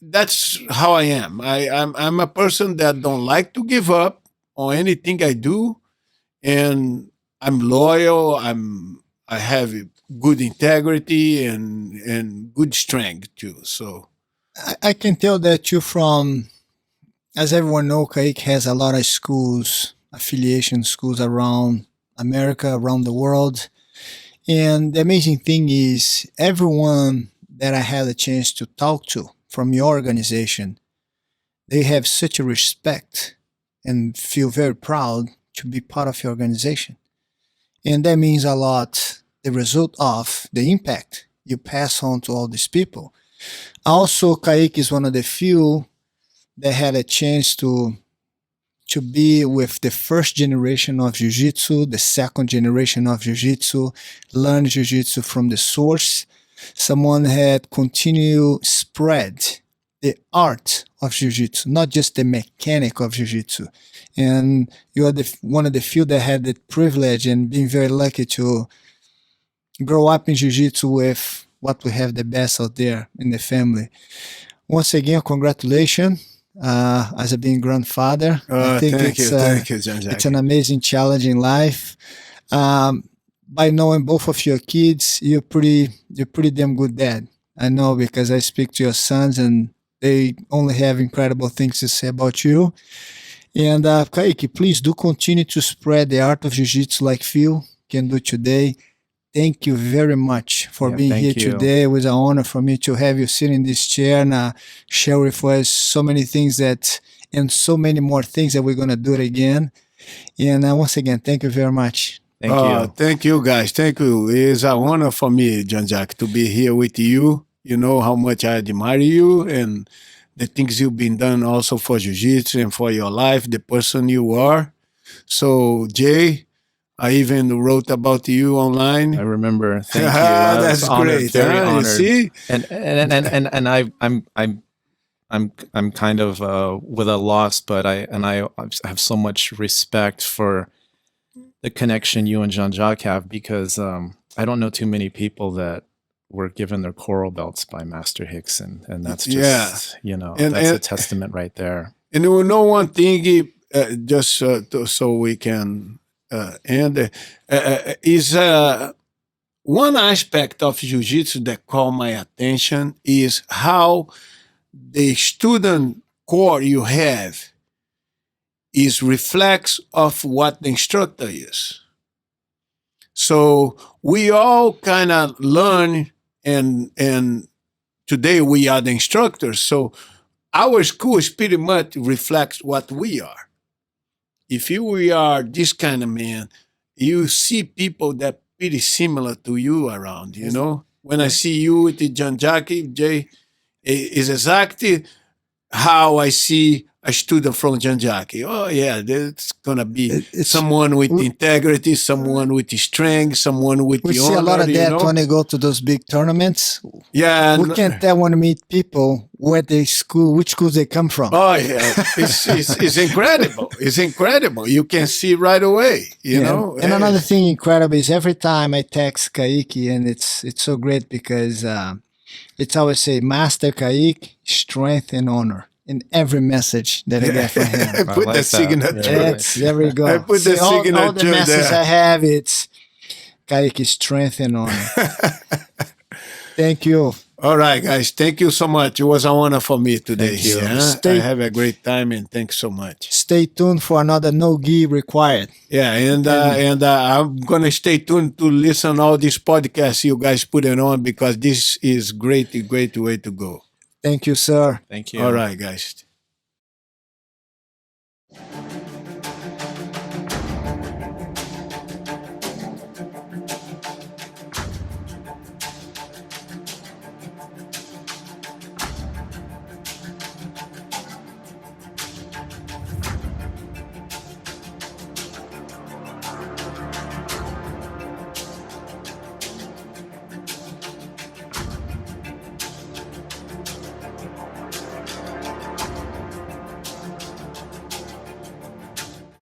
that's how I am. I'm a person that don't like to give up on anything I do, and I'm loyal. I have good integrity and good strength too. So I can tell that you from, as everyone knows, Caique has a lot of schools, affiliation schools around America, around the world. And the amazing thing is everyone that I had a chance to talk to from your organization, they have such a respect and feel very proud to be part of your organization. And that means a lot, the result of the impact you pass on to all these people. Also, Caique is one of the few that had a chance to be with the first generation of Jiu-Jitsu, the second generation of Jiu-Jitsu, learn Jiu-Jitsu from the source. Someone had continued spread the art of Jiu-Jitsu, not just the mechanic of Jiu-Jitsu. And you are one of the few that had the privilege and being very lucky to grow up in Jiu-Jitsu with what we have the best out there in the family. Once again, congratulations. as a being grandfather. I think thank you, Jean-Jacques. it's an amazing challenge in life. By knowing both of your kids, you're pretty damn good dad. I know because I speak to your sons and they only have incredible things to say about you. And Caique, please do continue to spread the art of Jiu-Jitsu like Phil can do today. Thank you very much for being here today. It was an honor for me to have you sit in this chair and share with us so many things and so many more things that we're going to do it again. And once again, thank you very much. Thank you. Thank you, guys. Thank you. It's an honor for me, Jean-Jacques, to be here with you. You know how much I admire you and the things you've been done also for Jiu-Jitsu and for your life, the person you are. So, Jay, I even wrote about you online. I remember. Thank you. That's great. Very honored. You see? And I'm kind of with a loss, but I have so much respect for the connection you and Jean-Jacques have, because I don't know too many people that were given their coral belts by Master Hicks, and that's just that's a testament right there. And you know one thing, just so we can end, is one aspect of Jiu-Jitsu that caught my attention is how the student core you have is reflects of what the instructor is. So we all kind of learn, and today we are the instructors. So our school is pretty much reflects what we are. If we are this kind of man, you see people that pretty similar to you around, you know? When I see you with the Jean-Jacques, Jay, is exactly how I see a student from Jean-Jacques. Oh, yeah, there's going to be someone with integrity, someone with strength, someone with we the see honor, a lot of that when they go to those big tournaments. Yeah. We can't tell when we meet people which schools they come from. Oh, yeah. It's incredible. It's incredible. You can see right away, you know. And another thing incredible is every time I text Caique, and it's so great because it's always say, Master Caique, strength and honor. In every message that I get from him. I put the signature. There we go. I put the signature all the messages there. I have, it's Caique, strength and honor. Thank you. All right, guys. Thank you so much. It was an honor for me today. Thank you. I have a great time, and thanks so much. Stay tuned for another No Gi required. Yeah, and I'm gonna stay tuned to listen all these podcasts you guys put it on, because this is great way to go. Thank you, sir. Thank you. All right, guys.